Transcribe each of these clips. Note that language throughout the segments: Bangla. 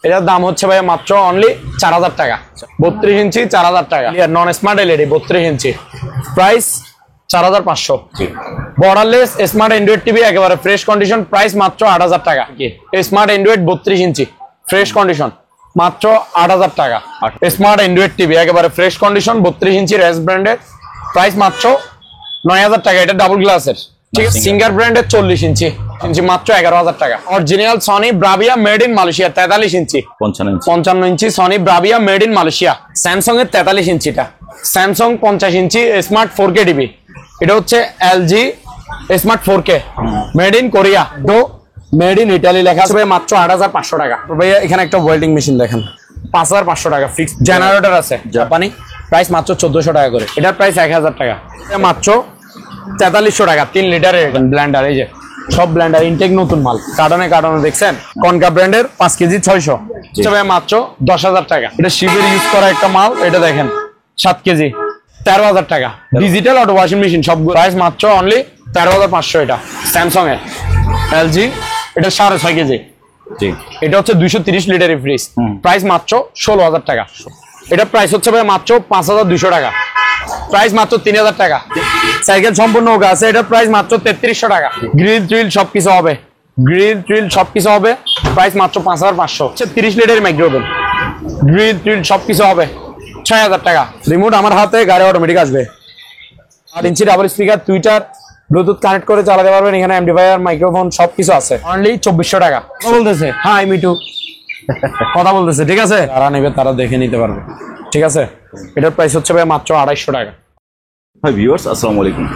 এটার দাম হচ্ছে ভাই মাত্র অনলি 4000 টাকা। 32 ইঞ্চি 4000 টাকা। Non smart LED 32 inch, price 4500। Borderless smart android TV একেবারে ফ্রেশ কন্ডিশন, প্রাইস মাত্র 8000 টাকা। Smart android 32 inch fresh condition মাত্র 8000 টাকা। স্মার্ট অ্যান্ড্রয়েড টিভি একেবারে ফ্রেশ কন্ডিশন 32 ইঞ্চি রেস ব্র্যান্ডের, প্রাইস মাত্র 9000 টাকা। এটা ডাবল গ্লাসের, ঠিক আছে। সিঙ্গার ব্র্যান্ডের 40 ইঞ্চি মাত্র 11000 টাকা। Original Sony Bravia made in Malaysia 43 inch 55 inch Sony Bravia made in Malaysia. Samsung এর 43 ইঞ্চিটা, Samsung 50 inch smart 4K TV. এটা হচ্ছে LG smart 4K made in Korea, তো মেড ইন ইটালি লেখা আছে। মাত্র 8500 টাকা। ভাইয়া এখানে একটা ওয়েল্ডিং মেশিন দেখেন 5500 টাকা। ফিক্স জেনারেটর আছে জাপানি, প্রাইস মাত্র 1400 টাকা করে। এটার প্রাইস 1000 টাকা। মাত্র 4300 টাকা। 3 লিটারের ব্লেন্ডার, এই যে সব ব্লেন্ডার ইনটেক নতুন মাল, কার্টনে দেখছেন। কনকা ব্র্যান্ডের 5 কেজি 600, মাত্র 10000 টাকা। এটা শিবের ইউজ করা একটা মাল, এটা দেখেন 7 কেজি 13000 টাকা। ডিজিটাল অটো ওয়াশিং মেশিন সব, প্রাইস মাত্র অনলি 13500। এটা স্যামসাং এর এলজি, এটা 6.5 কেজি। এটা হচ্ছে 230 লিটারের ফ্রিজ, প্রাইস মাত্র 16000 টাকা। এটা প্রাইস হচ্ছে ভাই মাত্র 5200 টাকা, প্রাইস মাত্র 3000 টাকা। সাইকেল সম্পূর্ণ ওকে আছে, এটা প্রাইস মাত্র 3300 টাকা। গ্রিল ট্রিল সবকিছু হবে, প্রাইস মাত্র 5500। 30 লিটারের মাইক্রোওভেন, গ্রিল ট্রিল সবকিছু হবে 6000 টাকা। রিমোট আমার হাতে, গাড়ি অটোমেটিক আসবে। 8 inch double speaker, tweeter, bluetooth connect করে চালাতে পারবেন। এখানে এমপ্লিফায়ার, মাইক্রোফোন সবকিছু আছে। অনলি 2400 টাকা। বলতেছে হাই মিটু কথা বলতেছে, ঠিক আছে। যারা নেবে তারা দেখে নিতে পারবে, ঠিক আছে। এটার প্রাইস হচ্ছে ভাই মাত্র 250 টাকা। হাই ভিউয়ার্স, আসসালামু আলাইকুম।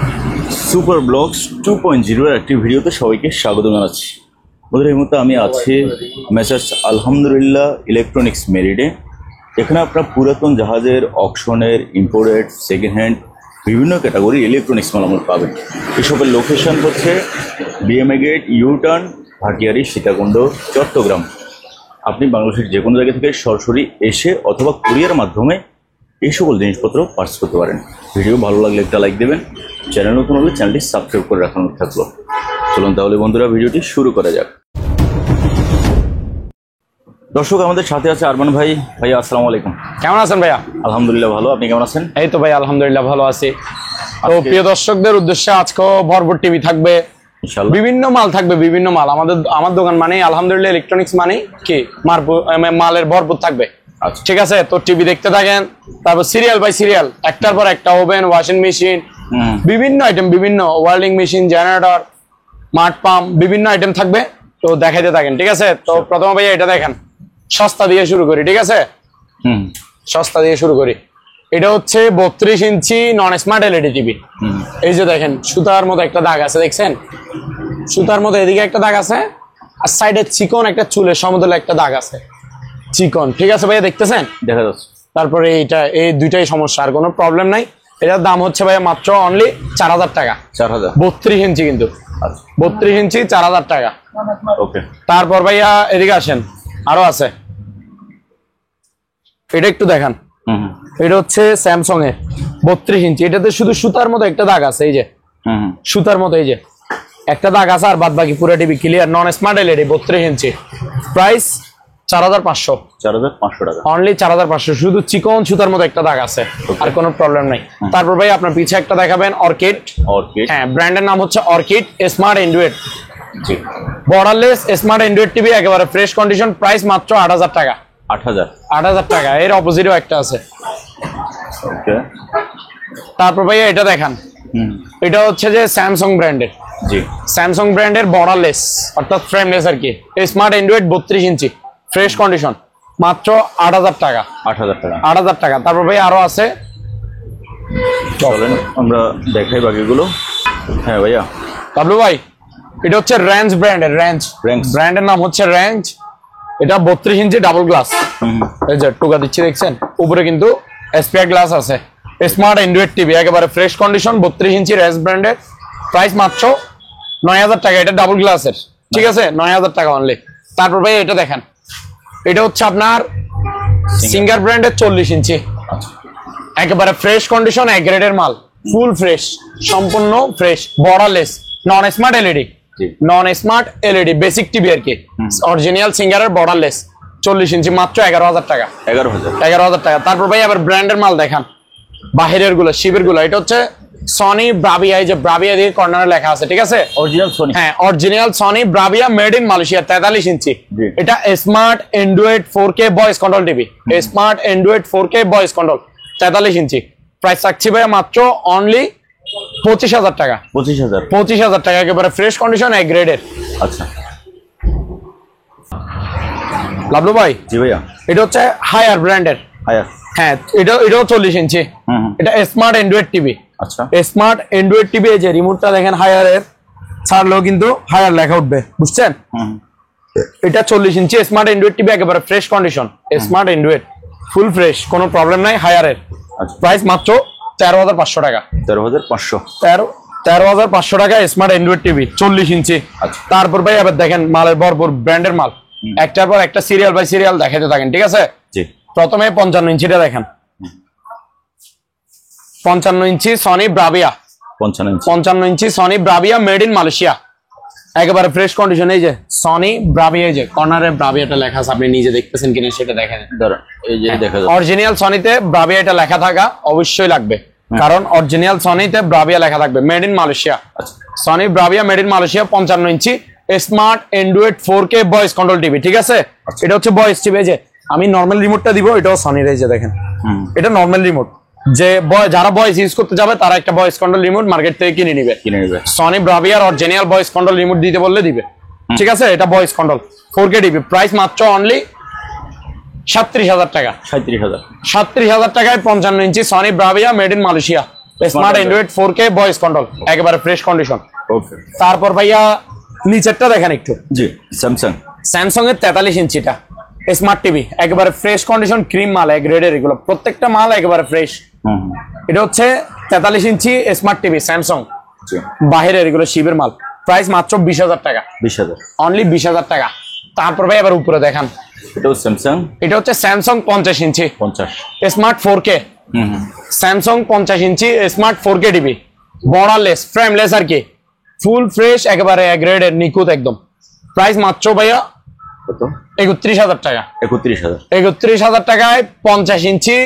সুপার ব্লগস 2.0 এর একটি ভিডিওতে সবাইকে স্বাগত জানাচ্ছি। ওদের এই মুহূর্তে আমি আছি মেসার্স আলহামদুলিল্লাহ ইলেকট্রনিক্স মেরিটে। এখানে আপনার পুরাতন জাহাজের, অকশনের, ইম্পোর্টেড, সেকেন্ড হ্যান্ড বিভিন্ন ক্যাটাগরি ইলেকট্রনিক্স মাল আমরা পাবেন। এসবের লোকেশন হচ্ছে BMA gate, U turn, Bhatiari, Sitakunda, Chattogram. আপনি বাংলাদেশের যে কোনো জায়গা থেকে সরাসরি এসে অথবা কুরিয়ার মাধ্যমে এই সকল জিনিসপত্র পার্চেস করতে পারেন। ভিডিও ভালো লাগলে একটা লাইক দেবেন, চ্যানেল নতুন হলে চ্যানেলটি সাবস্ক্রাইব করে রাখানো থাকলো। চলুন তাহলে বন্ধুরা ভিডিওটি শুরু করা যাক। দর্শক, আমাদের সাথে আছে আরমান ভাই। ভাইয়া আসসালামু আলাইকুম। কেমন আছেন ভাইয়া? আলহামদুলিল্লাহ ভালো, আপনি কেমন আছেন? এই তো ভাই আলহামদুলিল্লাহ ভালো আছি। তো প্রিয় দর্শকদের উদ্দেশ্যে আজকেও ভরপুর টিভি থাকবে, বিভিন্ন মাল থাকবে, বিভিন্ন মাল। আমার দোকান মানে আলহামদুলিল্লাহ ইলেকট্রনিক্স মানে কি মালের ভরপুর থাকবে, ঠিক আছে। তো টিভি দেখতে থাকেন, তারপর সিরিয়াল বাই সিরিয়াল, একটার পর একটা ওভেন, ওয়াশিং মেশিন, বিভিন্ন আইটেম, বিভিন্ন ওয়েল্ডিং মেশিন, জেনারেটর, মাঠ পাম্প, বিভিন্ন আইটেম থাকবে। তো দেখাইতে থাকেন, ঠিক আছে। তো প্রথমে ভাইয়া এটা দেখেন, সস্তা দিয়ে শুরু করি, ঠিক আছে। সস্তা দিয়ে শুরু করি। এটা হচ্ছে 32 ইঞ্চি নন স্মার্ট এলইডি টিভি। এই যে দেখেন সুতার মতো একটা দাগ আছে, দেখছেন? সুতার মতো এদিকে একটা দাগ আছে, আর সাইডে চিকন একটা চুলের সমতলে একটা দাগ আছে, চিকন, ঠিক আছে ভাইয়া, দেখতেছেন? দেখা যাচ্ছে। তারপরে এই দুইটাই সমস্যা, আর কোনো প্রবলেম নাই। এটার দাম হচ্ছে ভাইয়া মাত্র অনলি 4000 টাকা। 4000, 32 ইঞ্চি কিন্তু, 32 ইঞ্চি 4000 টাকা। ওকে। তারপর ভাইয়া এদিকে আসেন, আরো আছে, এটা একটু দেখান। এটা হচ্ছে স্যামসাং এর 32 ইঞ্চি। এটাতে শুধু সুতার মতো একটা দাগ আছে, এই যে সুতার মতো এই যে একটা দাগ আছে, আর বাদ বাকি পুরো টিভি ক্লিয়ার। নন স্মার্ট এলইডি 32 ইঞ্চি, প্রাইস 4500 টাকা। অনলি 4500, শুধু চিকন সুতার মতো একটা দাগ আছে, আর কোনো প্রবলেম নাই। তারপর ভাই আপনার পিছে একটা দেখাবেন, অর্কিড। হ্যাঁ, ব্র্যান্ডের নাম হচ্ছে orchid smart Android, borderless smart android TV একেবারে ফ্রেশ কন্ডিশন, প্রাইস মাত্র 8000 টাকা। 8000 টাকা। এর অপোজিটও একটা আছে। তারপর ভাইয়া এটা দেখান, এটা হচ্ছে যে স্যামসাং ব্র্যান্ডের, স্যামসাং ব্র্যান্ডের বর্ডারলেস অর্থাৎ ফ্রেমলেস আর কি, smart android 32 inch fresh condition, মাত্র 8000 টাকা। 8000 টাকা। তারপর ভাই আরো আছে, চলেন আমরা দেখাই বাকিগুলো। হ্যাঁ ভাইয়া, বাবলু ভাই, এটা হচ্ছে রেঞ্জ ব্র্যান্ডের, ব্র্যান্ডের নাম হচ্ছে রেঞ্জ। এটা 32 ইঞ্চি ডাবল গ্লাস, এই যে টুকা দিচ্ছি দেখছেন, উপরে কিন্তু এসপিআই গ্লাস আছে। স্মার্ট অ্যান্ড্রয়েড টিভি একেবারে ফ্রেশ কন্ডিশন, 32 ইঞ্চি রেঞ্জ ব্র্যান্ডের, প্রাইস মাত্র 9000 টাকা। এটা ডাবল গ্লাসের, ঠিক আছে, 9000 টাকা অনলি। তারপর ভাই এটা দেখেন, এটা হচ্ছে আপনার সিঙ্গার ব্র্যান্ডের 40 ইঞ্চি, একেবারে ফ্রেশ কন্ডিশন, এক গ্রেডের মাল, ফুল ফ্রেশ, সম্পূর্ণ fresh, borderless, non smart LED, basic TV আর কি, অরিজিনাল সিঙ্গারের বর্ডারলেস, 40 ইঞ্চি মাত্র 11,000 টাকা। 11,000 11,000 টাকা। তারপর ভাই আবার ব্র্যান্ডের মাল দেখান, বাহিরের গুলো, শিবের গুলো। এটা হচ্ছে সনি ব্রাভিয়া, এই যে ব্রাভিয়া দিয়ে কর্নারে লেখা আছে, ঠিক আছে? Original Sony. হ্যাঁ, original Sony Bravia, made in Malaysia, 43 inch. জি। এটা smart android 4K voice control TV, smart android 4K voice control, 43 inch. Price রাখছি ভাই মাত্র অনলি 25,000 টাকা। 25,000। 25,000 টাকা, একেবারে ফ্রেশ কন্ডিশন, এক গ্রেডের। আচ্ছা লাভলু ভাই, জি ভাইয়া। এটা হচ্ছে হায়ার ব্র্যান্ডের। হায়ার। হ্যাঁ, এটাও 40 ইঞ্চি। এটা স্মার্ট অ্যান্ড্রয়েড টিভি। আচ্ছা। স্মার্ট অ্যান্ড্রয়েড টিভি, এই যে রিমোটটা দেখেন হায়ারের, ছাড়লেও কিন্তু হায়ার লেখা উঠবে, বুঝছেন? এটা 40 ইঞ্চি স্মার্ট অ্যান্ড্রয়েড টিভি, একেবারে fresh condition, smart Android, full fresh, কোনো প্রবলেম নাই, হায়ারের। আচ্ছা। প্রাইস মাত্র 13,500 টাকা। 13,500। 13,500 টাকা স্মার্ট অ্যান্ড্রয়েড টিভি, 40 ইঞ্চি। আচ্ছা। তারপর ভাই আবার দেখেন মালের ভরপুর, ব্র্যান্ডের মাল, একটার পর একটা সিরিয়াল বাই সিরিয়াল দেখাতে থাকেন, ঠিক আছে? জি। প্রথমে 55 ইঞ্চিটা দেখেন, 55 inch Sony Bravia, 55 inch. 55 inch Sony Bravia, made in Malaysia, একেবারে ফ্রেশ কন্ডিশন। এই যে সনি ব্রাভিয়া, এই যে কর্নারে ব্রাভিয়াটা লেখা আছে, আপনি নিজে দেখতেছেন কিনা সেটা দেখেন। দাঁড়ান, এই যে দেখা যাচ্ছে অরিজিনাল সনিতে ব্রাভিয়া এটা লেখা থাকা অবশ্যই লাগবে, কারণ অরিজিনাল সনিতে ব্রাভিয়া লেখা থাকবে, মেড ইন মালয়েশিয়া। আচ্ছা। Sony Bravia, made in Malaysia, 55 inch smart android 4K voice control TV, ঠিক আছে? এটা হচ্ছে ভয়েস টিভি। যে আমি নর্মাল রিমোটটা দিব, এটাও সনির, এই যে দেখেন, এটা নর্মাল রিমোট। যে যারা ভয়েস ইউজ করতে যাবে তারা একটা ভয়েস কন্ট্রোল রিমোট মার্কেট থেকে কিনে নিবে। সনি ব্রাভিয়ার অরিজিনাল ভয়েস কন্ট্রোল রিমোট দিতে বললে দিবে, ঠিক আছে? এটা voice control 4K TV, price মাত্র অনলি 37,000 টাকা। 37,000। 37,000 টাকায় 55 inch Sony Bravia, made in Malaysia, smart android 4K voice control, একেবারে ফ্রেশ কন্ডিশন। ওকে। তারপর ভাইয়া নিচেরটা দেখেন একটু, জি। স্যামসাং। স্যামসাং এর 43 ইঞ্চিটা স্মার্ট টিভি, একেবারে ফ্রেশ কন্ডিশন, ক্রিম মাল, এক গ্রেডের, এগুলো প্রত্যেকটা মাল একেবারে ফ্রেশ। এটা হচ্ছে 43 ইঞ্চি স্মার্ট টিভি স্যামসাং, জি। বাহিরের, এগুলো শিবের মাল, প্রাইস মাত্র 20,000 টাকা। 20,000। অনলি 20,000 টাকা। তারপর ভাই আবার উপরে দেখান, এটাও স্যামসাং। এটা হচ্ছে Samsung 50 inch 50 smart 4K, Samsung 50 inch smart 4K TV, borderless, frameless আর কি, ফুল ফ্রেশ, একেবারে এক গ্রেডের, নিখুঁত একদম। প্রাইস মাত্র ভাইয়া কত? 31,000 টাকা। 31,000। 31,000 টাকায় 50 inch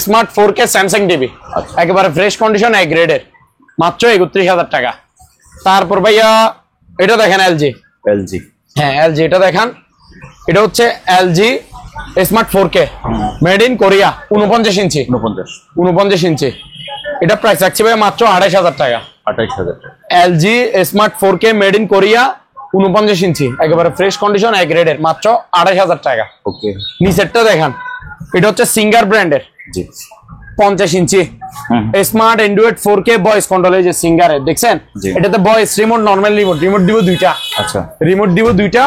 smart 4K Samsung TV, আচ্ছা। একেবারে ফ্রেশ কন্ডিশন, এক গ্রেডের, মাত্র 31,000 টাকা। তারপর ভাইয়া এটা দেখেন এলজি। এলজি। হ্যাঁ, এলজি, এটা দেখেন, এটা হচ্ছে LG smart 4K, made in Korea, 49 ইঞ্চি। 49 ইঞ্চি। এটা প্রাইস রাখছি ভাই মাত্র 28,000 টাকা। 28,000 টাকা। LG smart 4K, made in Korea, 49 ইঞ্চি, একেবারে ফ্রেশ কন্ডিশন, এক গ্রেডের, মাত্র 28,000 টাকা। ওকে। নিচেরটা দেখেন, এটা হচ্ছে সিঙ্গার ব্র্যান্ডের, জি। 50 inch smart android 4K voice control, এই যে সিঙ্গারের, দেখছেন? জি। এটাতে voice remote, normal remote, remote দিব দুইটা। আচ্ছা। রিমোট দিব দুইটা,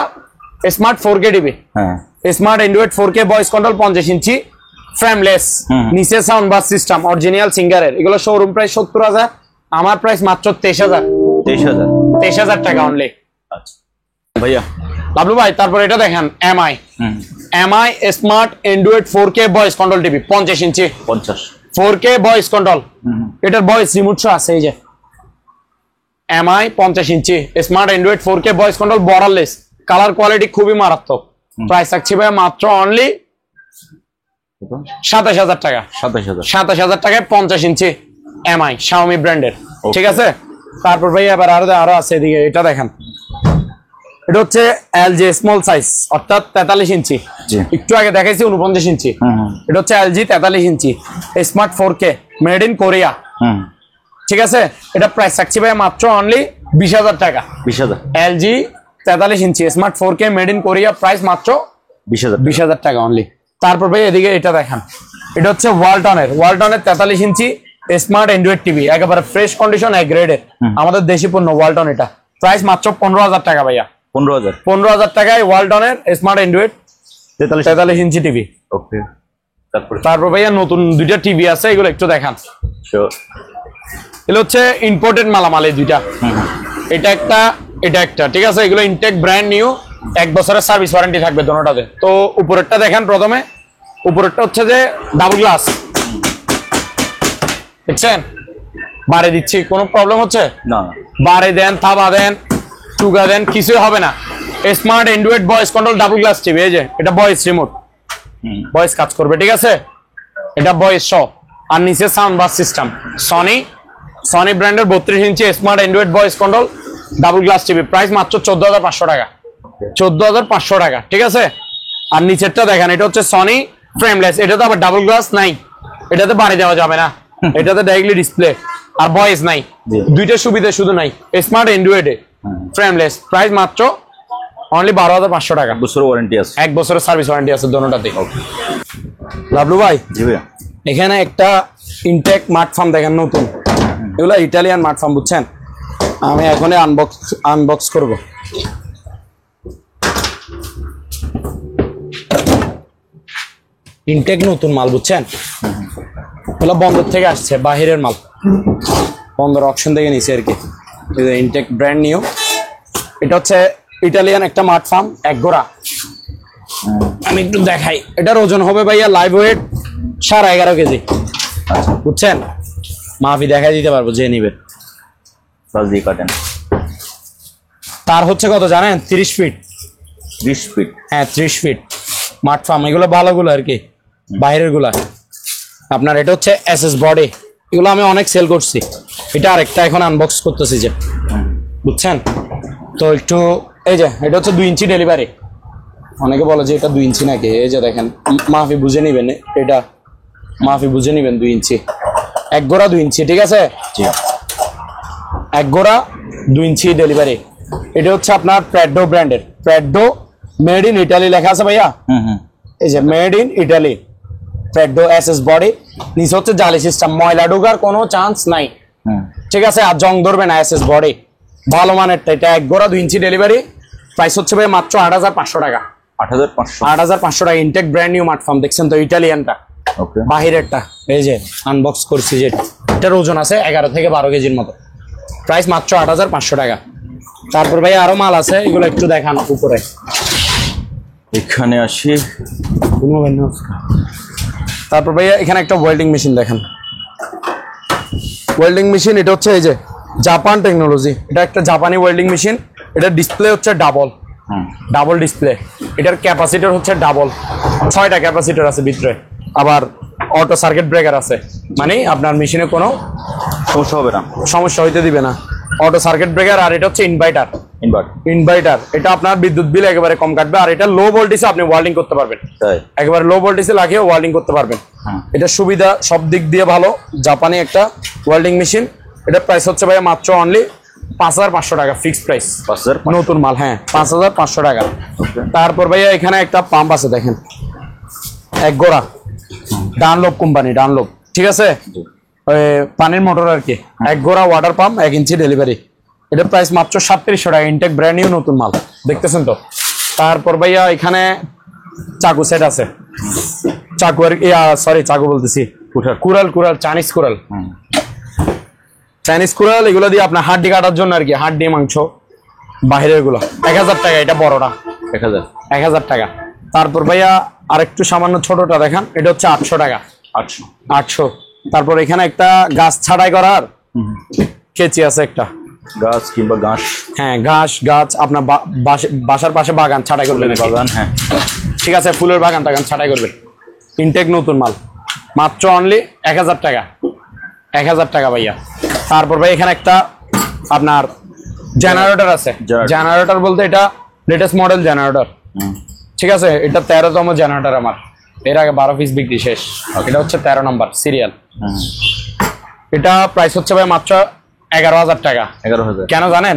স্মার্ট 4K টিভি, হ্যাঁ। Smart android 4K voice control, 50 inch, frameless, নিচে সাউন্ড বাস সিস্টেম, অরিজিনাল সিঙ্গারের। এগুলো শোরুম প্রাইস 70,000, আমার প্রাইস মাত্র 23,000। 23,000। 23,000 টাকা অনলি। আচ্ছা ভাইয়া। লাভলু ভাই, তারপর এটা দেখেন MI, MI smart android 4K voice control TV, 50 inch 50। 4K voice control, এটার ভয়েস রিমোট শো আছে, এই যে MI 50 inch smart android 4K voice control, borderless, colour quality খুবই মারাত্মক। প্রাইস থাকছে ভাই মাত্র অনলি 27,000 টাকা। 27,000। 27,000 টাকায় 50 ইঞ্চি এমআই শাওমি ব্র্যান্ডের, ঠিক আছে? তারপর ভাই আবার আরো আছে, এদিকে এটা দেখেন, এটা হচ্ছে এলজি স্মল সাইজ, অর্থাৎ 43 ইঞ্চি। একটু আগে দেখাইছি 49 ইঞ্চি। এটা হচ্ছে LG 43 inch smart 4K, made in Korea, ঠিক আছে? এটা প্রাইস থাকছে ভাই মাত্র অনলি 20,000 টাকা। 20,000। LG 43 inch smart 4K, made in Korea, price মাত্র 20,000। 20,000 টাকা অনলি। তারপর ভাই এদিকে এটা দেখেন, এটা হচ্ছে ওয়ালটনের 43 ইঞ্চি স্মার্ট অ্যান্ড্রয়েড টিভি, একেবারে ফ্রেশ কন্ডিশন, এক গ্রেডের, আমাদের দেশি পণ্য ওয়ালটন। এটা প্রাইস মাত্র 15,000 টাকা ভাইয়া। 15,000। 15,000 টাকায় ওয়ালটনের স্মার্ট অ্যান্ড্রয়েড 43 ইঞ্চি টিভি। ওকে। তারপর ভাইয়া নতুন দুইটা টিভি আছে, এগুলো একটু দেখান। এগুলো হচ্ছে ইম্পোর্টেড মালামাল, এই দুইটা, এটা একটা, এটা একটা, ঠিক আছে? এগুলো ইনটেক ব্র্যান্ড নিউ, 1 বছরের সার্ভিস ওয়ারেন্টি থাকবে দোনোটাতে। তো উপরেরটা দেখেন, প্রথমে উপরেরটা হচ্ছে যে ডাবল গ্লাস, দেখছেন? বাড়ি দিচ্ছি, কোনো প্রবলেম হচ্ছে না? বাড়ি দেন, থাবা দেন, চুগা দেন, কিছুই হবে না, smart android voice control double glass TV, এই যে এটা ভয়েস রিমোট, ভয়েস কাজ করবে, ঠিক আছে? এটা ভয়েস সহ, আর নিচে সাউন্ড বাস সিস্টেম। সনি ব্র্যান্ডের 32 inch smart android voice control double glass TV, price মাত্র 14,500 টাকা। 14,500 টাকা, ঠিক আছে? আর নিচেরটা দেখেন, এটা হচ্ছে সনি ফ্রেমলেস, এটাতে আবার ডাবল গ্লাস নাই, এটাতে বাড়ি দেওয়া যাবে না, এটাতে ডাইরেক্টলি ডিসপ্লে, আর ভয়েস নাই, দুইটা সুবিধা শুধু নাই। স্মার্ট অ্যান্ড্রয়েডে ফ্রেমলেস, প্রাইস মাত্র অনলি 12,500 টাকা। 1 বছর ওয়ারেন্টি আছে, 1 বছরের সার্ভিস ওয়ারেন্টি আছে দোনোটাতে। লাভলু ভাই, জি ভাইয়া, এখানে একটা ইনটেক মার্ট ফার্ম দেখেন নতুন, এগুলো ইটালিয়ান মার্ট ফার্ম, বুঝছেন? আমি এখনই আনবক্স করব। ইনটেক নতুন মাল, বুঝছেন? এগুলো বন্দর থেকে আসছে, বাহিরের মাল, বন্দর অপশন থেকে নিচে আর কি। ইনটেক ব্র্যান্ড নিউ, এটা হচ্ছে ইটালিয়ান একটা মার্ট ফার্ম, এক গোড়া। আমি একটু দেখাই, এটার ওজন হবে ভাইয়া লাইভ ওয়েট 11.5 কেজি, বুঝছেন? মাফি দেখাই দিতে পারবো যে নিবে। প্লাস দিয়ে কাটেন। তার হচ্ছে কত জানেন? 30 ফিট। 30 ফিট? হ্যাঁ 30 ফিট মার্ট ফার্ম, এগুলো ভালোগুলো আর কি, বাইরের গুলা। আপনার এটা হচ্ছে এসএস বডি, এগুলো আমি অনেক সেল করছি, এটা আরেকটা এখন আনবক্স করতেছি যে, বুঝছেন? তো একটু এই যে এটা হচ্ছে 2 ইঞ্চি ডেলিভারি, অনেকে বলে যে এটা 2 ইঞ্চি নাকি, এই যে দেখেন, মাফি বুঝে নিবেন, এটা মাফি বুঝে নিবেন 2 ইঞ্চি, এক গোড়া 2 ইঞ্চি, ঠিক আছে? এক গোড়া 2 ইঞ্চি ডেলিভারি। এটা হচ্ছে আপনার প্র্যাডো ব্র্যান্ডের, প্র্যাডো মেড ইন ইটালি লেখা আছে ভাইয়া, এই যে made in Italy, Prado SS body, নিচে হচ্ছে জালি সিস্টেম, ময়লা ঢোকার কোনো চান্স নাই, ঠিক আছে? আর জং ধরবে না, এসএস বডি ভালো মানের। এটা এক গোড়া 2 ইঞ্চি ডেলিভারি, প্রাইস হচ্ছে ভাই মাত্র 8,500 টাকা। 8,500 টাকা। ইনটেক ব্র্যান্ড নিউ মার্ট ফার্ম, দেখছেন তো ইটালিয়ানটা, বাহিরেরটা, এই যে আনবক্স করছি, যেটা এটার ওজন আছে 11 থেকে 12 কেজির মতো, প্রাইস মাত্র 8,500 টাকা। তারপর ভাই আরো মাল আছে, এগুলো একটু দেখান উপরে। এখানে আসি, তারপর ভাইয়া এখানে একটা ওয়েল্ডিং মেশিন দেখেন, ওয়েল্ডিং মেশিন, এটা হচ্ছে এই যে জাপান টেকনোলজি, এটা একটা জাপানি ওয়েল্ডিং মেশিন। এটা ডিসপ্লে হচ্ছে ডাবল ডিসপ্লে, এটার ক্যাপাসিটর হচ্ছে ডাবল, 6টা ক্যাপাসিটর আছে ভিতরে, আবার অটো সার্কিট ব্রেকার আছে, মানে আপনার মেশিনে কোনো সমস্যা হইতে দিবে না, অটো সার্কিট ব্রেকার। আর এটা হচ্ছে ইনভার্টার, এটা আপনার বিদ্যুৎ বিল একেবারে কম কাটবে, আর এটা লো ভোল্টেজে আপনি ওয়েল্ডিং করতে পারবেন, একেবারে লো ভোল্টেজে লাগিয়ে ওয়েল্ডিং করতে পারবেন। এটা সুবিধা সব দিক দিয়ে ভালো, জাপানি একটা ওয়েল্ডিং মেশিন। এটা প্রাইস হচ্ছে ভাই মাত্র অনলি 5,500 টাকা, ফিক্সড প্রাইস, নতুন মাল, হ্যাঁ 5,500 টাকা। তারপর ভাইয়া এখানে একটা পাম্প আছে দেখেন, এক গোড়া, ডানলোপ কোম্পানি, ডানলোপ, ঠিক আছে? পানির মোটর আর কি, এক গোড়া ওয়াটার পাম্প, 1 ইঞ্চি ডেলিভারি। এটার প্রাইস মাত্র 3700 টাকা, ইনটেক ব্র্যান্ড নিউ নতুন মাল, দেখতেছেন তো? তারপর ভাইয়া এখানে চাকু সেট আছে, চাকু আর চাকু বলতেছি, কুড়াল, চাইনিজ কুড়াল, এগুলো দিয়ে আপনার হাড্ডি কাটার জন্য আর কি, হাড্ডি মাংস বাহিরের গুলো। 1000 টাকা, এটা বড়টা 1000 টাকা। তারপর ভাইয়া আরেকটু সামান্য ছোটটা দেখান, এটা হচ্ছে 800 টাকা, 800। তারপর এখানে একটা গাছ ছাঁটাই করার কেচি আছে, একটা গাছ কিংবা ঘাস, হ্যাঁ গাছ আপনার বাসার পাশে বাগান ছাঁটাই করবেন, বাগান, হ্যাঁ ঠিক আছে, ফুলের বাগান ছাঁটাই করবেন। ইনটেক নতুন মাল, মাত্র অনলি 1000 টাকা, 1000 টাকা ভাইয়া। তারপর ভাই এখানে একটা আপনার জেনারেটর আছে, জেনারেটর বলতে এটা লেটেস্ট মডেল জেনারেটর, ঠিক আছে? এটা 13তম জেনারেটর আমার, এর আগে 12 পিস বিক্রি শেষ, এটা হচ্ছে 13 নম্বর সিরিয়াল। এটা প্রাইস হচ্ছে ভাই মাত্র 11,000 টাকা। 11,000 কেন জানেন?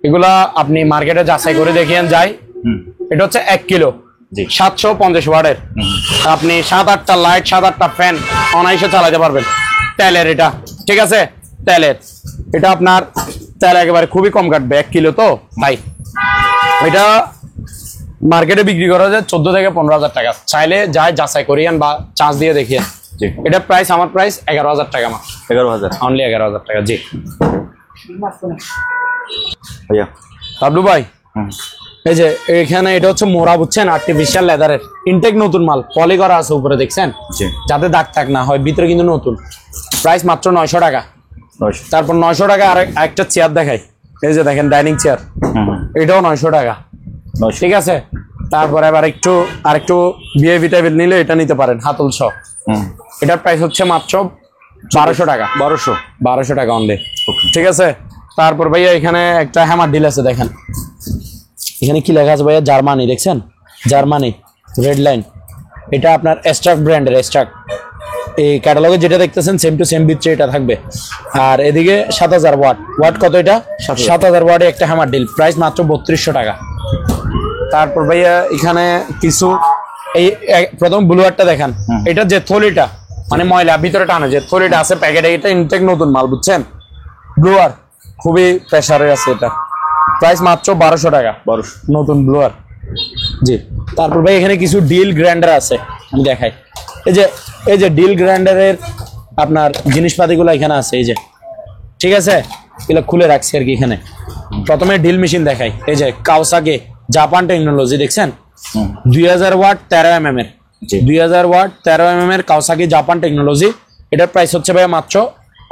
এগুলা আপনি মার্কেটে যাচাই করে দেখিয়েন যায়, এটা হচ্ছে 1 কিলো 750 ওয়াটের, আপনি 7-8টা লাইট, 7-8টা ফ্যান অনায়াসে চালাতে পারবেন। তেলের এটা, ঠিক আছে? তেলের এটা আপনার তেল একেবারে খুবই কম কাটবে, 1 কিলো তো ভাই। এটা মার্কেটে বিক্রি করা যায় 14 থেকে 15,000 টাকা, চাইলে যাই যাচাই করিয়েন বা চার্জ দিয়ে দেখিয়ে। এটা প্রাইস, আমার প্রাইস 11,000 টাকা, 11,000 অনলি 11,000 টাকা। জি ভাইয়া। বাবলু ভাই, এই যে এখানে এটা হচ্ছে মোড়া, বুঝছেন? আর্টিফিশিয়াল লেদারের, ইনটেক নতুন মাল, পলি করা আছে উপরে, দেখছেন? যাতে দাগ টাক না হয়, ভিতরে কিন্তু নতুন, প্রাইস মাত্র 900 টাকা। তারপর 900 টাকা আর একটা চেয়ার দেখাই, এই যে দেখেন ডাইনিং চেয়ার, এটাও 900 টাকা, 900 ঠিক আছে। তারপরে আবার আরেকটু ভিআইপি টাইপের নিলে এটা নিতে পারেন হাতল সহ। এটার প্রাইস হচ্ছে মাত্র 1200 টাকা। 1200 টাকা অনলি। ঠিক আছে। তারপর ভাইয়া এখানে একটা হ্যামার ডিল আছে, দেখেন এখানে কি লেখা আছে ভাইয়া, জার্মানি, দেখছেন জার্মানি রেড লাইন। এটা আপনার স্ট্রাক ব্র্যান্ডের স্ট্রাক। এই ক্যাটালগে যেটা দেখতেছেন সেম টু সেম বিচ্ছে এটা থাকবে। আর এদিকে 7000 ওয়াট কত এটা? 7000 ওয়াটে একটা হ্যামার ডিল, প্রাইস মাত্র 3200 টাকা। তারপর ভাইয়া এখানে কিছু প্রথম ব্লুয়ারটা দেখেন, এটা যে থলিটা মানে ময়লা ভিতরে টানে যে থলিটা আছে প্যাকেটে, এটা ইনটেক নতুন মাল, বুঝছেন? ব্লুয়ার খুবই প্রেসারে আছে, এটা প্রাইস মাত্র 1200 টাকা। 1200 নতুন ব্লুয়ার। জি। তারপর ভাই এখানে কিছু ডিল গ্রাইন্ডার আছে, আমি দেখাই। এই যে ডিল গ্রাইন্ডারের আপনার জিনিসপাতিগুলো এখানে আছে, এই যে, ঠিক আছে, এগুলো খুলে রাখছি আর কি। এখানে প্রথমে ডিল মেশিন দেখাই। এই যে কাওসাকি জাপান টেকনোলজি, দেখছেন 2000 ওয়াট 13 mm এর, 2000 ওয়াট 13 mm এর কাওসাকি জাপান টেকনোলজি। এটার প্রাইস হচ্ছে ভাই মাত্র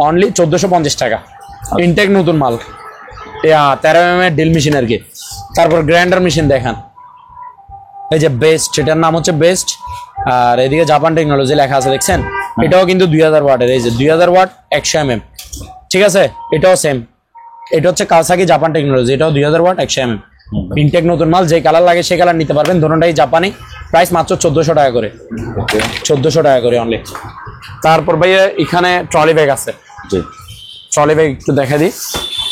অনলি 1450 টাকা। ইনটেক নতুন মাল, 13 mm এর ডিল মেশিন আর কি। তারপর গ্রাইন্ডার মেশিন দেখান, এই যে বেস্ট, এটার নাম হচ্ছে বেস্ট। আর এদিকে জাপান টেকনোলজি লেখা আছে, দেখছেন? এটাও কিন্তু 2000 ওয়াটের, এই যে 2000 ওয়াট 100 mm, ঠিক আছে। এটাও সেম, এটা হচ্ছে কাওসাকি জাপান টেকনোলজি, এটাও 2000 ওয়াট 100 mm। ইনটেক নতুন মাল, যে কালার লাগে সেই কালার নিতে পারবেন, দুটোটাই জাপানি। প্রাইস মাত্র 1400 টাকা করে, 1400 টাকা করে অনলি। তারপর ভাইয়া এখানে ট্রলি ব্যাগ আছে, ট্রলি ব্যাগ একটু দেখা দিই।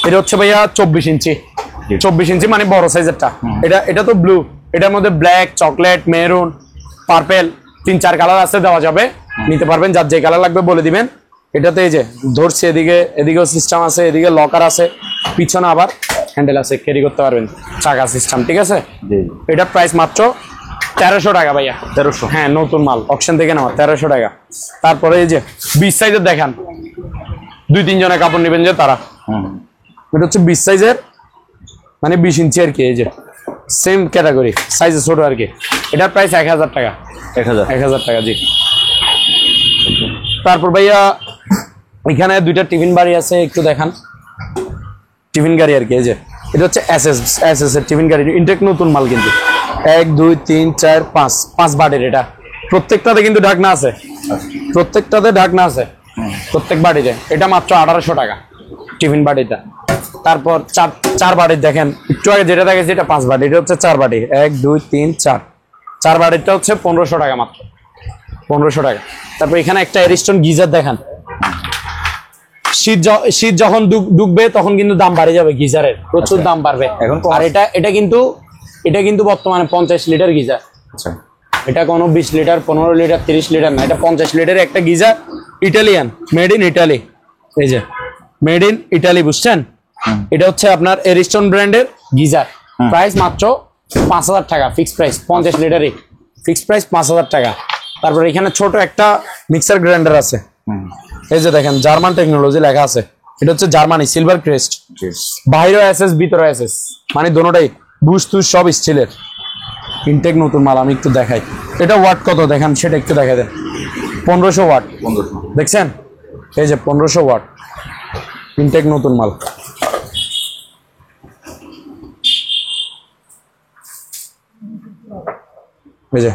এটা হচ্ছে ভাইয়া 24 ইঞ্চি, 24 ইঞ্চি মানে বড় সাইজেরটা। এটা তো ব্লু, এটার মধ্যে black, chocolate, maroon, purple, 3-4 colour আছে, দেওয়া যাবে, নিতে পারবেন। যার যে কালার লাগবে বলে দিবেন। এটাতে এই যে ধরছে, এদিকেও সিস্টেম আছে, এদিকে লকার আছে, পিছনে আবার হ্যান্ডেল আছে, ক্যারি করতে পারবেন, চাকা সিস্টেম, ঠিক আছে। এটা প্রাইস মাত্র 1300 টাকা ভাইয়া। 1300, হ্যাঁ, নতুন মাল, অকশন থেকে নেওয়া, 1300 টাকা। তারপরে এই যে 20 সাইজের দেখান, 2-3 জনের কাপড় নেবেন যে তারা, এটা হচ্ছে 20 সাইজের মানে 20 ইঞ্চি আর কি। এই যে সেম ক্যাটাগরি, সাইজে ছোট আর কি। এটার প্রাইস 1000 টাকা। 1000 টাকা, জি। তারপর ভাইয়া এখানে 2টা টিফিন বাড়ি আছে, একটু দেখান। টিফিন গাড়ি আর কি, এই যে এটা হচ্ছে এসএস এর টিফিন গাড়ি, ইনটেক নতুন মাল কিন্তু। 1 2 3 4 5 বাড়ির এটা, প্রত্যেকটাতে কিন্তু ঢাকনা আছে, প্রত্যেকটাতে ঢাকনা আছে, প্রত্যেক বাড়িতে। এটা মাত্র 1800 টাকা টিফিন বাড়িটা। তারপর 4 বাড়ির দেখেন, একটু আগে যেটা দেখেছি এটা 5 বাড়ি, এটা হচ্ছে 4 বাড়ি, 1 2 3 4 বাড়িটা হচ্ছে 1500 টাকা মাত্র, 1500 টাকা। তারপর এখানে একটা এরিস্টন গিজার দেখান। শীত যখন ঢুকবে তখন কিন্তু দাম বাড়ে যাবে গিজারের, প্রচুর দাম বাড়বে এখন। আর এটা কিন্তু বর্তমানে 50 লিটার গিজার। আচ্ছা, এটা কোনো 20 লিটার 15 লিটার 30 লিটার না, এটা 50 লিটারের একটা geyser, Italian, made in Italy. এই যে মেড ইন ইটালি, বুঝছেন? এটা হচ্ছে আপনার এরিস্টন ব্র্যান্ডের গিজার, প্রাইস মাত্র 5000 টাকা, ফিক্সড প্রাইস। 50 লিটারই ফিক্সড প্রাইস 5000 টাকা। তারপর এখানে ছোট একটা মিক্সার গ্রাইন্ডার আছে, এই যে দেখেন জার্মান টেকনোলজি লেখা আছে। এটা হচ্ছে জার্মানি সিলভার ক্রেস্ট, বাইরে এসএস ভিতরে এসএস, মানে দোনোটাই বুশ টুশ সব স্টিলের, ইনটেক নতুন মাল। আমি একটু দেখাই, এটা ওয়াট কত দেখেন সেটা একটু দেখা দেন। 1500 ওয়াট, 1500 দেখছেন? এই যে 1500 ওয়াট, ইনটেক নতুন মাল। এই যে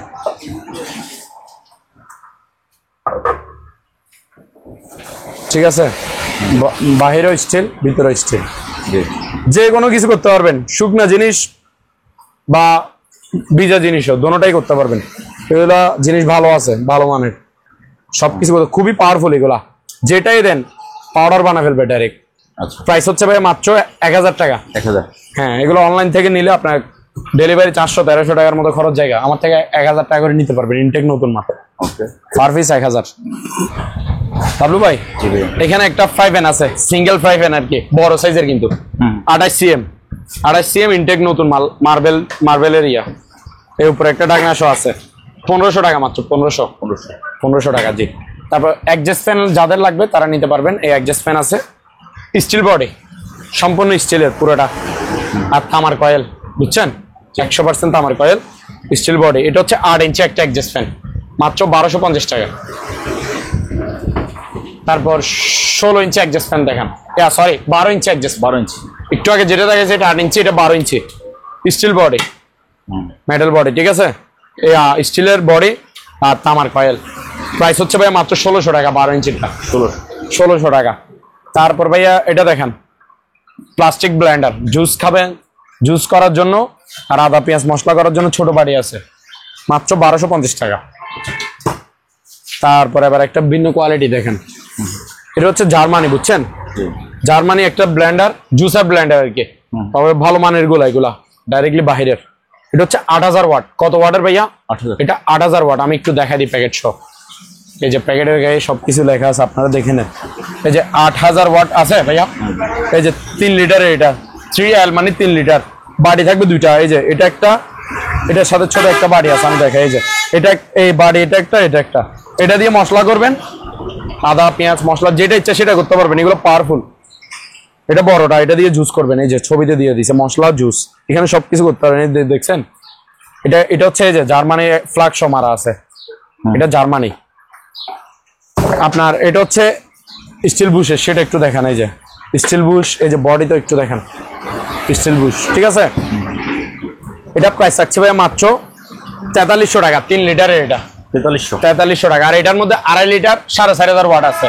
ঠিক আছে, বাহিরেও স্টিল ভিতরেও স্টিল, যে কোনো কিছু করতে পারবেন, শুকনা জিনিস বা ভিজা জিনিসও দোনোটাই করতে পারবেন। এগুলা জিনিস ভালো আছে, ভালো মানের সবকিছু, খুবই পাওয়ারফুল এগুলা, যেটাই দেন পাউডার বানা ফেলবে ডাইরেক্ট। আচ্ছা, প্রাইস হচ্ছে ভাই মাত্র 1000 টাকা। 1000, হ্যাঁ। এগুলো অনলাইন থেকে নিলে আপনার ডেলিভারি 400-1300 টাকার মতো খরচ জায়গা, আমার থেকে 1000 টাকা করে নিতে পারবেন, ইনটেক নতুন মাল, পার পিস 1000। বাবলু ভাই এখানে একটা 5N আছে, সিঙ্গেল 5N আর কি, বড় সাইজের কিন্তু 28 cm ইনটেক নতুন মাল, মার্বেলের ইয়া। এর উপরে একটা ঢাকনা শো আছে, 1500 টাকা মাত্র, 1500 টাকা, জি। তারপর অ্যাডজাস্ট ফ্যান যাদের লাগবে তারা নিতে পারবেন। এই অ্যাডজাস্ট ফ্যান আছে, স্টিল বডি, সম্পূর্ণ স্টিলের পুরোটা, আর তামার কয়েল, বুঝছেন? 100% তামার কয়েল, স্টিল বডি। এটা হচ্ছে 8 ইঞ্চি একটা অ্যাডজাস্ট ফ্যান, মাত্র 1250 টাকা। তারপর 16 ইঞ্চি অ্যাডজাস্ট ফ্যান দেখান, সরি 12 ইঞ্চি অ্যাডজাস্ট, 12 ইঞ্চি। একটু আগে যেটা দেখেছে এটা 8 ইঞ্চি, এটা 12 ইঞ্চি, স্টিল বডি, মেটাল বডি, ঠিক আছে, স্টিলের বডি আর তামার কয়েল। প্রাইস হচ্ছে ভাইয়া মাত্র 1600 টাকা 12 ইঞ্চিটা, 1600 টাকা। তারপর ভাইয়া এটা দেখেন, প্লাস্টিক ব্লেন্ডার, জুস খাবেন, জুস করার জন্য আর আদা পেঁয়াজ মশলা করার জন্য ছোট বাটি আছে, মাত্র 1250 টাকা। তারপর এবার একটা ভিন্ন কোয়ালিটি দেখেন, এটা হচ্ছে জার্মানি, বুঝছেন, জার্মানি একটা ব্লেন্ডার, জুসার ব্লেন্ডার আর কি, তবে ভালো মানের এগুলা ডাইরেক্টলি বাহিরের। এটা হচ্ছে 8000 ওয়াট। কত ওয়াটের ভাইয়া? 8000। এটা 8000 ওয়াট। আমি একটু দেখাই দিই প্যাকেট সহ, এই যে প্যাকেটের গায়ে সবকিছু লেখা আছে, আপনারা দেখে নেন। এই যে 8000 ওয়াট আছে ভাইয়া, এই যে 3 লিটারের, এটা 3L মানে 3 লিটার। বাড়ি থাকবে দুইটা, এই যে এটা একটা, এটার সাথে ছোট একটা বাড়ি আছে, আমি দেখাই। এই যে এটা, এই বাড়ি এটা একটা, এটা একটা। এটা দিয়ে মশলা করবেন, আদা পেঁয়াজ মশলা যেটা ইচ্ছা সেটা করতে পারবেন, এগুলো পাওয়ারফুল। এটা বড়টা, এটা দিয়ে জুস করবেন, এই যে ছবিতে দিয়ে দিছে মশলা জুস, এখানে সবকিছু করতে পারবেন। এই দেখছেন, এটা হচ্ছে এই যে জার্মানি ফ্ল্যাগশো মারা আছে, এটা জার্মানি। আপনার এটা হচ্ছে স্টিল বুশের, সেটা একটু দেখেন, এই যে স্টিল বুশ, এই যে বডি তো একটু দেখেন, স্টিল বুশ, ঠিক আছে। এটা প্রাইস থাকছে ভাইয়া মাত্র 4300 টাকা, 3 লিটারের এটা 4300 টাকা। আর এটার মধ্যে 2.5 লিটার 4500 ওয়াট আছে,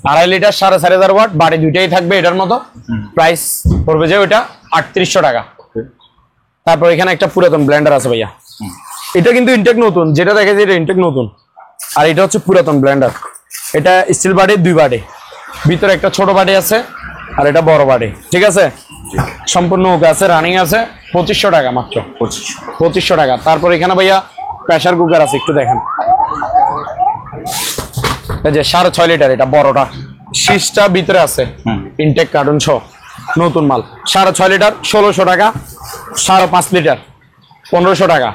2.5 লিটার 4500 ওয়াট, বাড়ি দুইটাই থাকবে এটার মতো। প্রাইস পড়বে যে ওইটা 3800 টাকা। তারপর এখানে একটা পুরাতন ব্লেন্ডার আছে ভাইয়া, এটা কিন্তু ইনটেক নতুন, যেটা দেখেছি এটা ইনটেক নতুন, আর এটা হচ্ছে পুরাতন ব্লেন্ডার। এটা স্টিল বাড়ি, 2 বাড়ি, ভিতরে একটা ছোট বাড়ি আছে আর এটা বড় বাড়ি, ঠিক আছে। সম্পূর্ণ ওকে আছে, রানিং আছে, 2500 টাকা মাত্র, 2500 টাকা। তারপর এখানে ভাইয়া প্রেসার কুকার আছে, একটু দেখেন, এই যে 6.5 লিটার, এটা বড়টা, শীষটা ভিতরে আছে, ইনটেক কার্টুন সহ, নতুন মাল। 6.5 লিটার 1600 টাকা, 5.5 লিটার 1500 টাকা,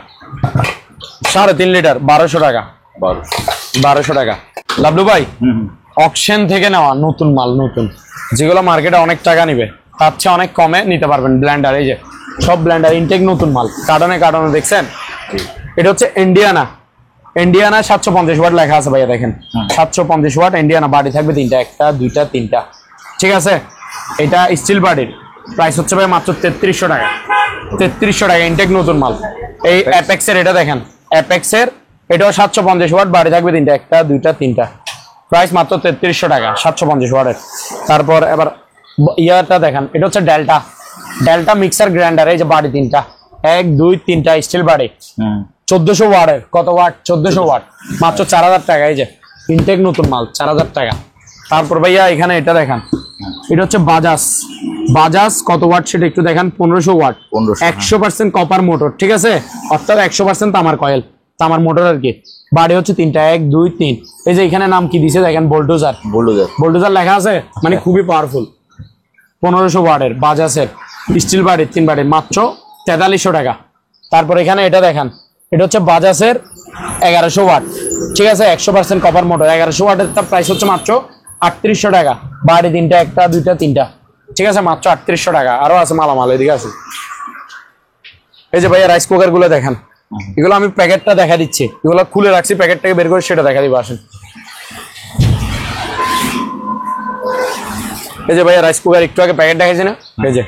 3.5 লিটার 1200 টাকা, 1200 টাকা। লাভলু ভাই, অকশন থেকে নেওয়া নতুন মাল, নতুন, যেগুলো মার্কেটে অনেক টাকা নিবে তার চেয়ে অনেক কমে নিতে পারবেন ব্লেন্ডার। এই যে সব ব্লেন্ডার ইনটেক নতুন মাল, কার্টনে কার্টনে দেখছেন। এটা হচ্ছে ইন্ডিয়ানা, 750 ওয়াট লেখা আছে ভাইয়া, দেখেন 750 ওয়াট ইন্ডিয়ানা। বাড়ি থাকবে 3টা, 1টা 2টা 3টা, ঠিক আছে। এটা স্টিল বাড়ির, প্রাইস হচ্ছে ভাই মাত্র 3300 টাকা, 3300 টাকা, ইনটেক নতুন মাল। এই অ্যাপেক্সের, এটা দেখেন অ্যাপেক্সের, এটাও 750 ওয়াট, বাড়ি থাকবে 3টা, 1টা 2টা 3টা, প্রাইস মাত্র 3300 টাকা, 750 ওয়াটের। তারপর এবার ইয়ারটা দেখেন, এটা হচ্ছে ডেল্টা মিক্সার গ্রাইন্ডার, এই যে বাড়ি 3টা, 1 2 3টা, স্টিল বাড়ি, 1400 ওয়াটের। কত ওয়াট? 1400 ওয়াট, মাত্র 4000 টাকা। এই যে ইনটেক নতুন মাল, 4000 টাকা। তারপর ভাইয়া এখানে এটা দেখেন, এটা হচ্ছে বাজাজ কত ওয়াট সেটা একটু দেখেন, 1500 ওয়াট, 100% কপার মোটর, ঠিক আছে, অর্থাৎ 100% তামার কয়েল, তামার মোটর আর কি। বাড়ি হচ্ছে 3টা, 1 2 3। এই যে এখানে নাম কি দিছে দেখেন, বোল্ডোজার লেখা আছে, মানে খুবই পাওয়ারফুল। 1500 ওয়াটের বাজাজের স্টিল বাড়ি, 3 বাড়ি, মাত্র 4300 টাকা। তারপর এখানে এটা দেখেন, এটা হচ্ছে বাজাজের 1100 ওয়াট, ঠিক আছে, 100% কপার মোটর, 1100 ওয়াটের, তার প্রাইস হচ্ছে মাত্র 3800 টাকা। বাড়ি 3টা, 1টা 2টা 3টা, ঠিক আছে, মাত্র 3800 টাকা। আরো আছে মালামাল, এদিকে আছে। এই যে ভাইয়া রাইস কুকার গুলো দেখেন, এগুলো আমি প্যাকেটটা দেখা দিচ্ছি, এগুলো খুলে রাখছি, প্যাকেটটাকে বের করে সেটা দেখা দিব, আসেন। এই যে ভাইয়া রাইস কুকার, একটু আগে প্যাকেট দেখাইছি না, এই যে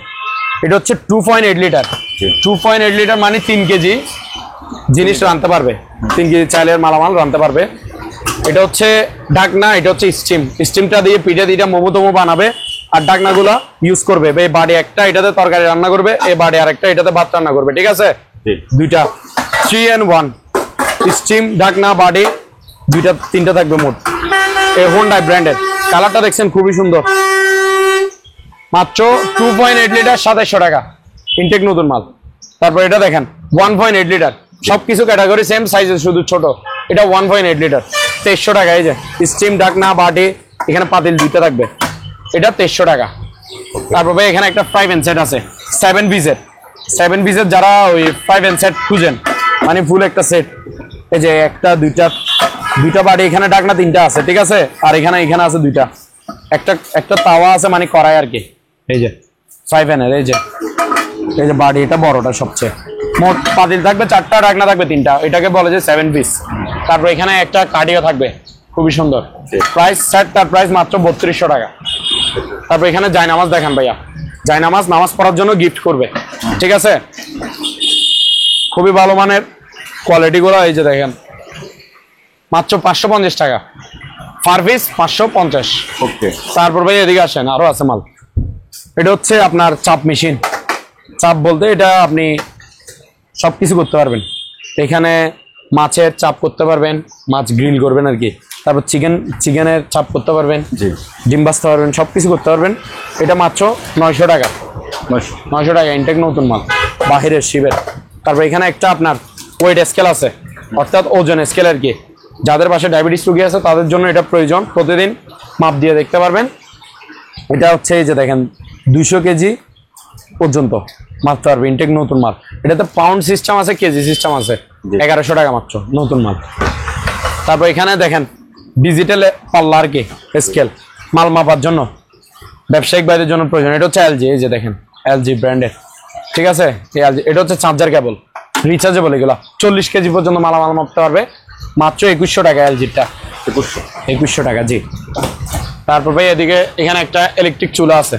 এটা হচ্ছে 2.8 লিটার, 2.8 লিটার মানে 3 কেজি জিনিস রাঁধতে পারবে, 3 কেজি চালের মালামাল রাঁধতে পারবে। এটা হচ্ছে ঢাকনা, এটা হচ্ছে স্টিমটা দিয়ে পিঠে দিয়ে মোমো টোমো বানাবে, আর ঢাকনাগুলো ইউজ করবে। এই বাড়ি একটা, এটাতে তরকারি রান্না করবে, এই বাড়ি আরেকটা, এটাতে ভাত রান্না করবে, ঠিক আছে, দুইটা, 3 in 1 স্টিম ঢাকনা বাড়ি, 2টা 3টা থাকবে মোট। এই হোন্ডাই ব্র্যান্ডের, কালারটা দেখছেন খুবই সুন্দর, মাত্র 2.8 লিটার 2700 টাকা, ইনটেক নতুন মাল। তারপর এটা দেখেন 1.8 লিটার, সবকিছু ক্যাটাগরি সেম সাইজের, শুধু ছোট। এটা 1.8 লিটার, 2300 টাকা। এই যে স্টিম ঢাকনা বাটি, এখানে পাতিল 2টা থাকবে, এটা 2300 টাকা। তারপর ভাই এখানে একটা 5 and set আছে, 7 পিসের, যারা ওই 5 and set খুঁজেন, মানে ফুল একটা সেট। এই যে 1টা 2টা বাটি, এখানে ঢাকনা 3টা আছে, ঠিক আছে, আর এখানে আছে 2টা, একটা তাওয়া আছে, মানে কড়াই আর কি। এই যে 5 and এই যে বাটি, এটা বড়টা সবচেয়ে। মোট পাতিল থাকবে 4টা, ঢাকনা থাকবে 3টা, এটাকে বলে যে 7 পিস। তারপর এখানে একটা কাঠিও থাকবে, খুবই সুন্দর। প্রাইস সেট, তার প্রাইস মাত্র 3200 টাকা। তারপর এখানে জায়নামাজ দেখেন ভাইয়া, জায়নামাজ নামাজ পড়ার জন্য গিফট করবে, ঠিক আছে, খুবই ভালো মানের কোয়ালিটিগুলো এই যে দেখেন, মাত্র 550 টাকা পার পিস, 550। ওকে, তারপর ভাই এদিকে আসেন, আরো আছে মাল। এটা হচ্ছে আপনার চাপ মেশিন। চাপ বলতে এটা আপনি সবকিছু করতে পারবেন এখানে। মাছের চাপ করতে পারবেন, মাছ গ্রিল করবেন আর কি। তারপর চিকেনের চাপ করতে পারবেন, জি, ডিম ভাজতে পারবেন, সবকিছু করতে পারবেন। এটা মাত্র 900 টাকা। 900 টাকা, ইনটেক নতুন মাল, বাহিরের শিবের। তারপর এখানে একটা আপনার ওয়েট স্কেল আছে, অর্থাৎ ওজন স্কেল আর কি। যাদের পাশে ডায়াবেটিস রোগী আছে তাদের জন্য এটা প্রয়োজন, প্রতিদিন মাপ দিয়ে দেখতে পারবেন। এটা হচ্ছে এই যে দেখেন 200 কেজি পর্যন্ত মাপতে পারবে, ইনটেক নতুন মাল। এটাতে পাউন্ড সিস্টেম আছে, কেজি সিস্টেম আছে। 1100 টাকা মাত্র, নতুন মাল। তারপর এখানে দেখেন ডিজিটাল পাল্লা আর কি, স্কেল, মাল মাপার জন্য, ব্যবসায়িক বাইরের জন্য প্রয়োজন। এটা হচ্ছে এলজি, এই যে দেখেন এলজি ব্র্যান্ডের, ঠিক আছে। এটা হচ্ছে চার্জার কেবল, রিচার্জেবল। এগুলো 40 কেজি পর্যন্ত মালামাল মাপতে পারবে, মাত্র 2100 টাকা এলজিটা। 2100 টাকা, জি। তারপর ভাই এদিকে এখানে একটা ইলেকট্রিক চুলা আছে।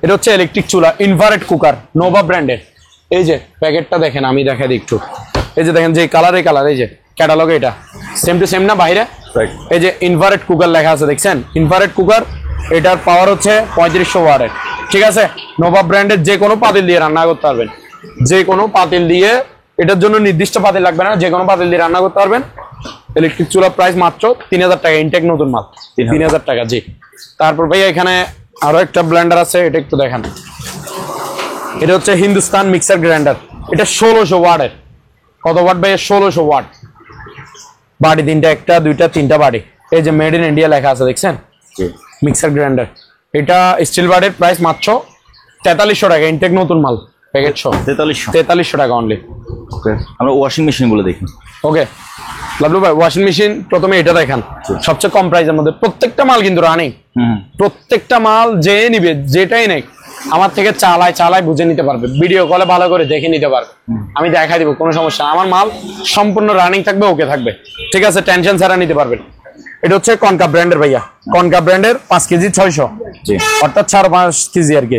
এটা হচ্ছে ইলেকট্রিক চুলা, ইনভার্টেড কুকার, নোভা ব্র্যান্ডের। এই যে প্যাকেটটা দেখেন, আমি দেখাই দিই একটু। এই যে দেখেন যে কালার, এই কালার, এই যে ক্যাটালগে এটা সেম টু সেম না বাইরে। এই যে ইনভার্টেড কুকার লেখা আছে, দেখছেন? ইনভার্টেড কুকার, এটার পাওয়ার হচ্ছে 3500 ওয়াটের, ঠিক আছে। নোভা ব্র্যান্ডের যে কোনো পাতিল দিয়ে রান্না করতে পারবেন, যে কোনো পাতিল দিয়ে। এটার জন্য নির্দিষ্ট পাতিল লাগবে না, যে কোনো পাতিল দিয়ে রান্না করতে পারবেন। ইলেকট্রিক চুলা প্রাইস মাত্র 3000 টাকা, ইনটেক নতুন মাল, 3000 টাকা, জি। তারপর ভাই এখানে আরো একটা ব্লেন্ডার আছে, এটা একটু দেখেন। এটা হচ্ছে হিন্দুস্তান মিক্সার গ্রাইন্ডার। এটা 1600 ওয়াটের। কত ওয়াট ভাই? 1600 ওয়াট। বাড়ি তিনটা, একটা দুইটা তিনটা বাড়ি। এই যে মেড ইন ইন্ডিয়া লেখা আছে, দেখছেন? Mixer grinder. এটা স্টিল বাড়ির প্রাইস মাত্র 4300 টাকা, ইনটেক নতুন মাল, প্যাকেট সহ 4300 টাকা অনলি। আমরা ওয়াশিং মেশিন গুলো দেখি। ওকে লাভলু ভাই, ওয়াশিং মেশিন প্রথমে এটা দেখেন, সবচেয়ে কম প্রাইসের মধ্যে। প্রত্যেকটা মাল কিন্তু রানিং, প্রত্যেকটা মাল যে নিবে, যেটাই নেই আমার থেকে চালায় বুঝে নিতে পারবে, ভিডিও কলে ভালো করে দেখে নিতে পারবে। আমি দেখাই দিব, কোনো সমস্যা। আমার মাল সম্পূর্ণ রানিং থাকবে, ওকে থাকবে, ঠিক আছে, টেনশন ছাড়া নিতে পারবেন। এটা হচ্ছে কনকা ব্র্যান্ডের ভাইয়া, কনকা ব্র্যান্ডের 5 কেজি 600, অর্থাৎ 5.5 কেজি আর কি।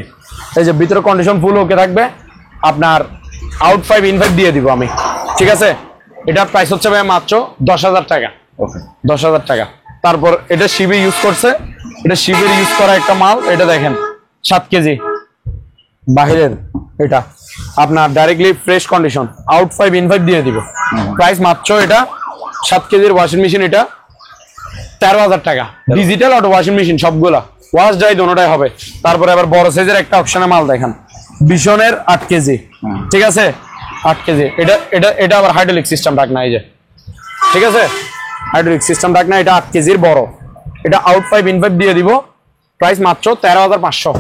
এই যে ভিতরে কন্ডিশন ফুল ওকে থাকবে। আপনার আউট 5 ইন 5 দিয়ে দিব আমি, ঠিক আছে। এটার প্রাইস হচ্ছে ভাই মাত্র 10,000 টাকা, 10,000 টাকা। তারপর এটা শিবে ইউজ করছে, এটা শিবের ইউজ করা একটা মাল। এটা দেখেন 7 কেজি বাহিরের, এটা আপনার directly fresh condition, out 5 in 5 দিয়ে দিব। প্রাইস মাত্র এটা 7 কেজির ওয়াশিং মেশিন, এটা 13,000 টাকা। ডিজিটাল অটো ওয়াশিং মেশিন সবগুলা, ওয়াশ ড্রাই দোনোটাই হবে। তারপরে আবার বড় সাইজের একটা অপশনের মাল দেখেন, বিশনের 8 কেজি, ঠিক আছে, 8 কেজি। এটা এটা এটা আবার হাইড্রোলিক সিস্টেম রাখনা, এই যে, ঠিক আছে, হাইড্রোলিক সিস্টেম রাখনা। এটা 8 কেজির বড়, এটা আউট 5 ইন 5 দিয়ে দিব। প্রাইস মাত্র 13,500।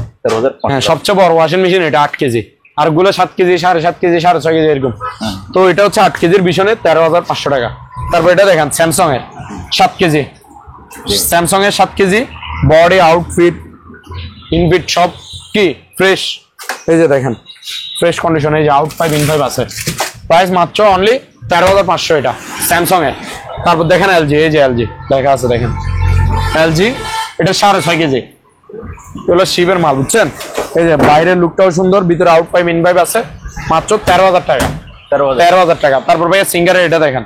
হ্যাঁ, সবচেয়ে বড় ওয়াশিং মেশিন এটা 8 কেজি, আর গুলো 7 কেজি, 7.5 কেজি, 6.5 কেজি এরকম। তো এটা হচ্ছে 8 কেজির বিশনের 13,500 টাকা। তারপর এটা দেখেন স্যামসাং এর 7 কেজি, স্যামসাং এর 7 কেজি, বডি আউটফিট ইনফিট সব কি ফ্রেশ। এই যে দেখেন ফ্রেশ কন্ডিশন, এই যে আউট 5 ইন 5 আছে। প্রাইস মাত্র অনলি 13,500, এটা স্যামসাং এর। তারপর দেখেন এলজি, এই যে এলজি লেখা আছে, দেখেন এলজি, এটা 6.5 কেজি। এগুলো শিবের মাল, বুঝছেন? এই যে বাইরের লুকটাও সুন্দর, ভিতরে আউট 5 ইন 5 আছে, মাত্র 13,000 টাকা, 13,000 টাকা। তারপর ভাইয়া সিঙ্গারের এটা দেখেন,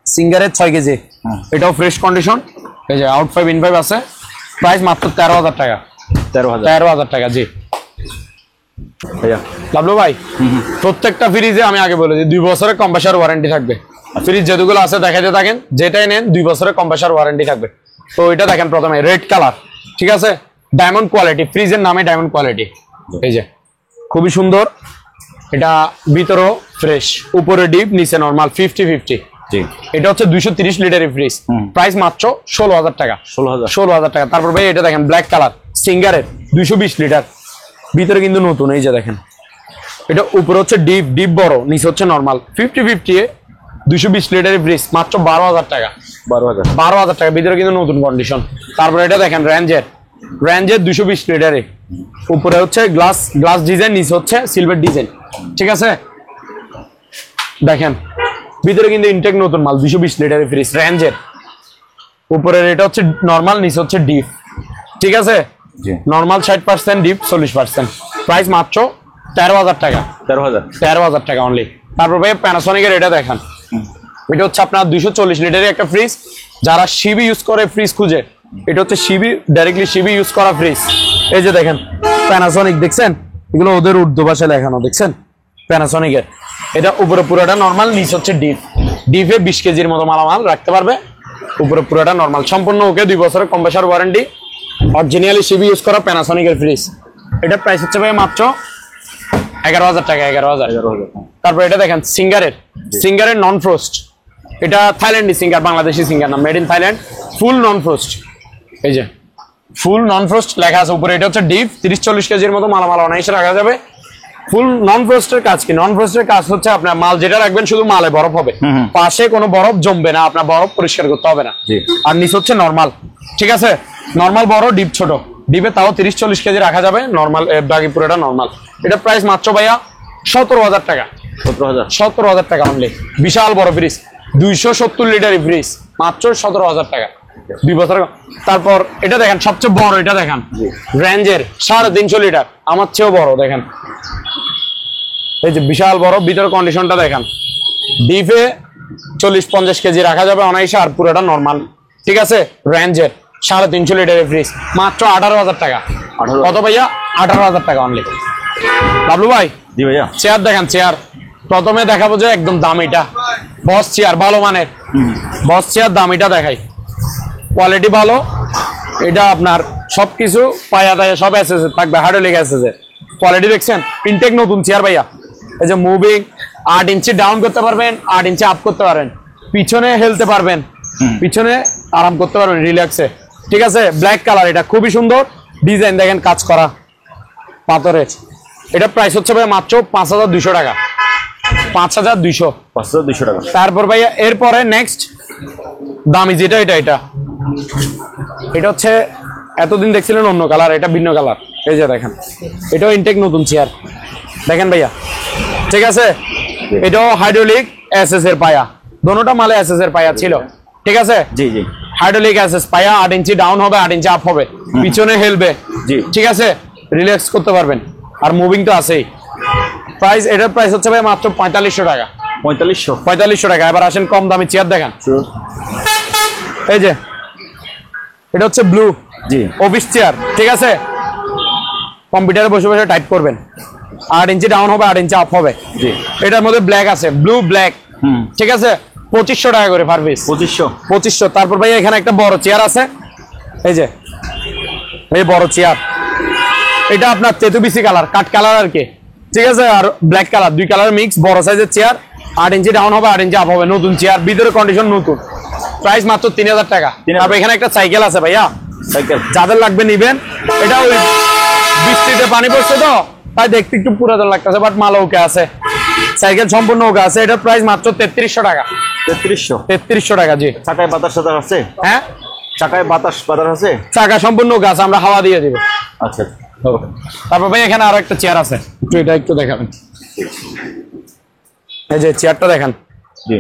সিঙ্গারের 6 কেজি, এটাও ফ্রেশ কন্ডিশন। এই যে আউট 5 ইন 5 আছে, প্রাইস মাত্র 13,000 টাকা, 13,000 টাকা, জি। লাভলু ভাই, প্রত্যেকটা ফ্রিজে আমি আগে বলে দিই 2 বছরের কম্প্রেসার ওয়ারেন্টি থাকবে। ফ্রিজ যেগুলো আছে দেখাতে থাকেন, যেটাই নেন 2 বছরের কম্প্রেসার ওয়ারেন্টি থাকবে। তো এটা দেখেন প্রথমে রেড কালার, ঠিক আছে, ডায়মন্ড কোয়ালিটি, ফ্রিজের নামে ডায়মন্ড কোয়ালিটি। এই যে খুবই সুন্দর, এটা ভিতরও ফ্রেশ, উপরে ডিপ, নিচে নরমাল, 50-50। এটা হচ্ছে 230 লিটারের ফ্রিজ, প্রাইস মাত্র 16,000 টাকা, 16,000 টাকা। তারপর ভাই এটা দেখেন ব্ল্যাক কালার, সিঙ্গারের 220 লিটার, ভিতরে কিন্তু নতুন। এই যে দেখেন, এটা উপরে হচ্ছে ডিপ বড়, নিচে হচ্ছে নরমাল, 50-50 220 লিটারের ফ্রিজ, মাত্র 12,000 টাকা, 12,000 টাকা, ভিতরে কিন্তু নতুন কন্ডিশন। তারপর এটা দেখেন রেঞ্জের 220 লিটারে, উপরে হচ্ছে গ্লাস ডিজাইন, নিচে হচ্ছে সিলভার ডিজাইন, ঠিক আছে। দেখেন ভিতরে কিন্তু ইনটেক নতুন মাল, 220 লিটারের ফ্রিজ রেঞ্জের। উপরের এটা হচ্ছে নরমাল, নিচে হচ্ছে ডিপ, ঠিক আছে। Normal 60%, deep 40%। প্রাইস মাত্র 13,000 টাকা, 13,000 13,000 টাকা অনলি। তারপর ভাই প্যানাসোনিকের এটা দেখেন, এটা হচ্ছে আপনার 240 লিটারের একটা ফ্রিজ। যারা সিবি ইউজ করে ফ্রিজ খুঁজে, এটা হচ্ছে সিবি, ডাইরেক্টলি সিবি ইউজ করা ফ্রিজ। এই যে দেখেন প্যানাসোনিক, দেখছেন এগুলো ওদের উর্দু ভাষায় লেখানো, দেখছেন প্যানাসোনিকের। এটা উপরে পুরোটা নর্মাল, নিচ হচ্ছে ডিপ। ডিপে 20 কেজির মতো মালামাল রাখতে পারবে, উপরে পুরোটা নর্মাল, সম্পূর্ণ ওকে 2 বছরের কম্প্রেসার ওয়ারেন্টি, অরিজিনালি সিবি ইউজ করা প্যানাসোনিকের ফ্রিজ। এটা প্রাইস হচ্ছে ভাই মাত্র 11,000 টাকা, 11,000। তারপর এটা দেখেন সিঙ্গারের নন ফ্রোস্ট, এটা থাইল্যান্ডি সিঙ্গার, বাংলাদেশি সিঙ্গার না, made in Thailand, full non frost. এই যে ফুল নন ফ্রোস্ট লেখা আছে উপরে। এটা হচ্ছে ডিপ, 30-40 কেজির মতো মালামাল অনায়াসে রাখা যাবে। ফুল নন ফ্রোস্টের কাজ কি? নন ফ্রোস্টের কাজ হচ্ছে আপনার মাল যেটা রাখবেন শুধু মালে বরফ হবে, পাশে কোনো বরফ জমবে না, আপনার বরফ পরিষ্কার করতে হবে না। আর নিচ হচ্ছে নর্মাল, ঠিক আছে, নর্মাল বড়, ডিপ ছোট। ডিপে তাও 30-40 কেজি রাখা যাবে, নর্মাল বাকি পুরোটা নর্মাল। এটা প্রাইস মাত্র ভাইয়া 17,000 টাকা, 17,000 টাকা অনলি। বিশাল বড় ফ্রিজ, 270 লিটারের ফ্রিজ, মাত্র 17,000 টাকা, 2 বছর। তারপর এটা দেখেন সবচেয়ে বড়, এটা দেখেন রেঞ্জের 350 লিটার, আমার চেয়েও বড় দেখেন। এই যে বিশাল বড়, ভিতর কন্ডিশনটা দেখেন, ডিপে 40-50 কেজি রাখা যাবে অনায়াসে, আর পুরোটা নর্মাল, ঠিক আছে। রেঞ্জের 350 লিটারের ফ্রিজ, মাত্র 18,000 টাকা। কত ভাইয়া? 18,000 টাকা অনলি। বাবলু ভাই, জি ভাইয়া, চেয়ার দেখেন, চেয়ার প্রথমে দেখাবো যে একদম দামিটা, বস চেয়ার, ভালো মানের বস চেয়ার, দামিটা দেখাই, কোয়ালিটি ভালো। এটা আপনার সবকিছু পায়া দায়া সব এসএসএ থাকবে, হাইড্রোলিক এসএসএ, কোয়ালিটি দেখছেন, ইনটেক নতুন চেয়ার ভাইয়া। এই যে মুভিং, 8 ইঞ্চি ডাউন করতে পারবেন, 8 ইঞ্চি আপ করতে পারবেন, পিছনে হেলতে পারবেন, পিছনে আরাম করতে পারবেন রিল্যাক্সে, ঠিক আছে। ব্ল্যাক কালার, এটা খুবই সুন্দর ডিজাইন, দেখেন কাজ করা পাথরের। এটা প্রাইস হচ্ছে ভাই মাত্র 5,200 টাকা, 5,200 টাকা। তারপর ভাইয়া এরপরে নেক্সট দামি যেটা, এটা হচ্ছে এতদিন দেখছিলেন অন্য কালার, এটা ভিন্ন কালার। এই যে দেখেন, এটাও ইনটেক নতুন চেয়ার, দেখেন ভাইয়া, ঠিক আছে। এটাও হাইড্রোলিক এসএস এর পায়া, দোনোটা মালে এসএস এর পায়া ছিল, ঠিক আছে। জি জি, হাইড্রোলিক এসএস পায়া, 8 ইঞ্চি ডাউন হবে, 8 ইঞ্চি আপ হবে, পিছনে হেলবে, জি, ঠিক আছে, রিল্যাক্স করতে পারবেন, আর মুভিং তো আছেই। প্রাইস, এটার প্রাইস হচ্ছে ভাই মাত্র 4500 টাকা, 4500 টাকা। এবার আসেন কম দামি চেয়ার দেখেন, এই যে এটা হচ্ছে ব্লু, জি, অফিস চেয়ার, ঠিক আছে, কম্পিউটারে বসে বসে টাইপ করবেন, 8 ইঞ্চি ডাউন হবে, 8 ইঞ্চি আপ হবে, জি। এটার মধ্যে ব্ল্যাক আছে, ব্লু ব্ল্যাক, ঠিক আছে, 2500 টাকা করে পার পিস, 2500। তারপর ভাই এখানে একটা বড় চেয়ার আছে, এই যে এই বড় চেয়ার, এটা আপনার তেতুবিসি কালার, কাঠ কালার আর কি, ঠিক আছে, আর ব্ল্যাক কালার, 2 কালার মিক্স, বড় সাইজের চেয়ার, 8 ইঞ্চি ডাউন হবে, 8 ইঞ্চি আপ হবে, নতুন চেয়ার, ভিতরে কন্ডিশন নতুন, প্রাইস মাত্র 3,000 টাকা। তারপর এখানে একটা সাইকেল আছে ভাইয়া, সাইকেল যাদের লাগবে নিবেন। এটা ওই বৃষ্টিতে পানি পড়ছে তো তাই দেখতে একটু পুরাতন লাগতেছে, বাট মাল ওকে আছে, সাইকেল সম্পূর্ণ ওকে আছে। এটার প্রাইস মাত্র 3300 টাকা, 3300 টাকা, জি। চাকায় বাতাস আছে? হ্যাঁ, চাকায় বাতাস আছে, চাকা সম্পূর্ণ ওকে আছে, আমরা হাওয়া দিয়ে দিব। আচ্ছা। তারপর ভাই এখানে আরো একটা চেয়ার আছে, এটা একটু দেখাবেন, এই যে চেয়ারটা দেখেন, জি।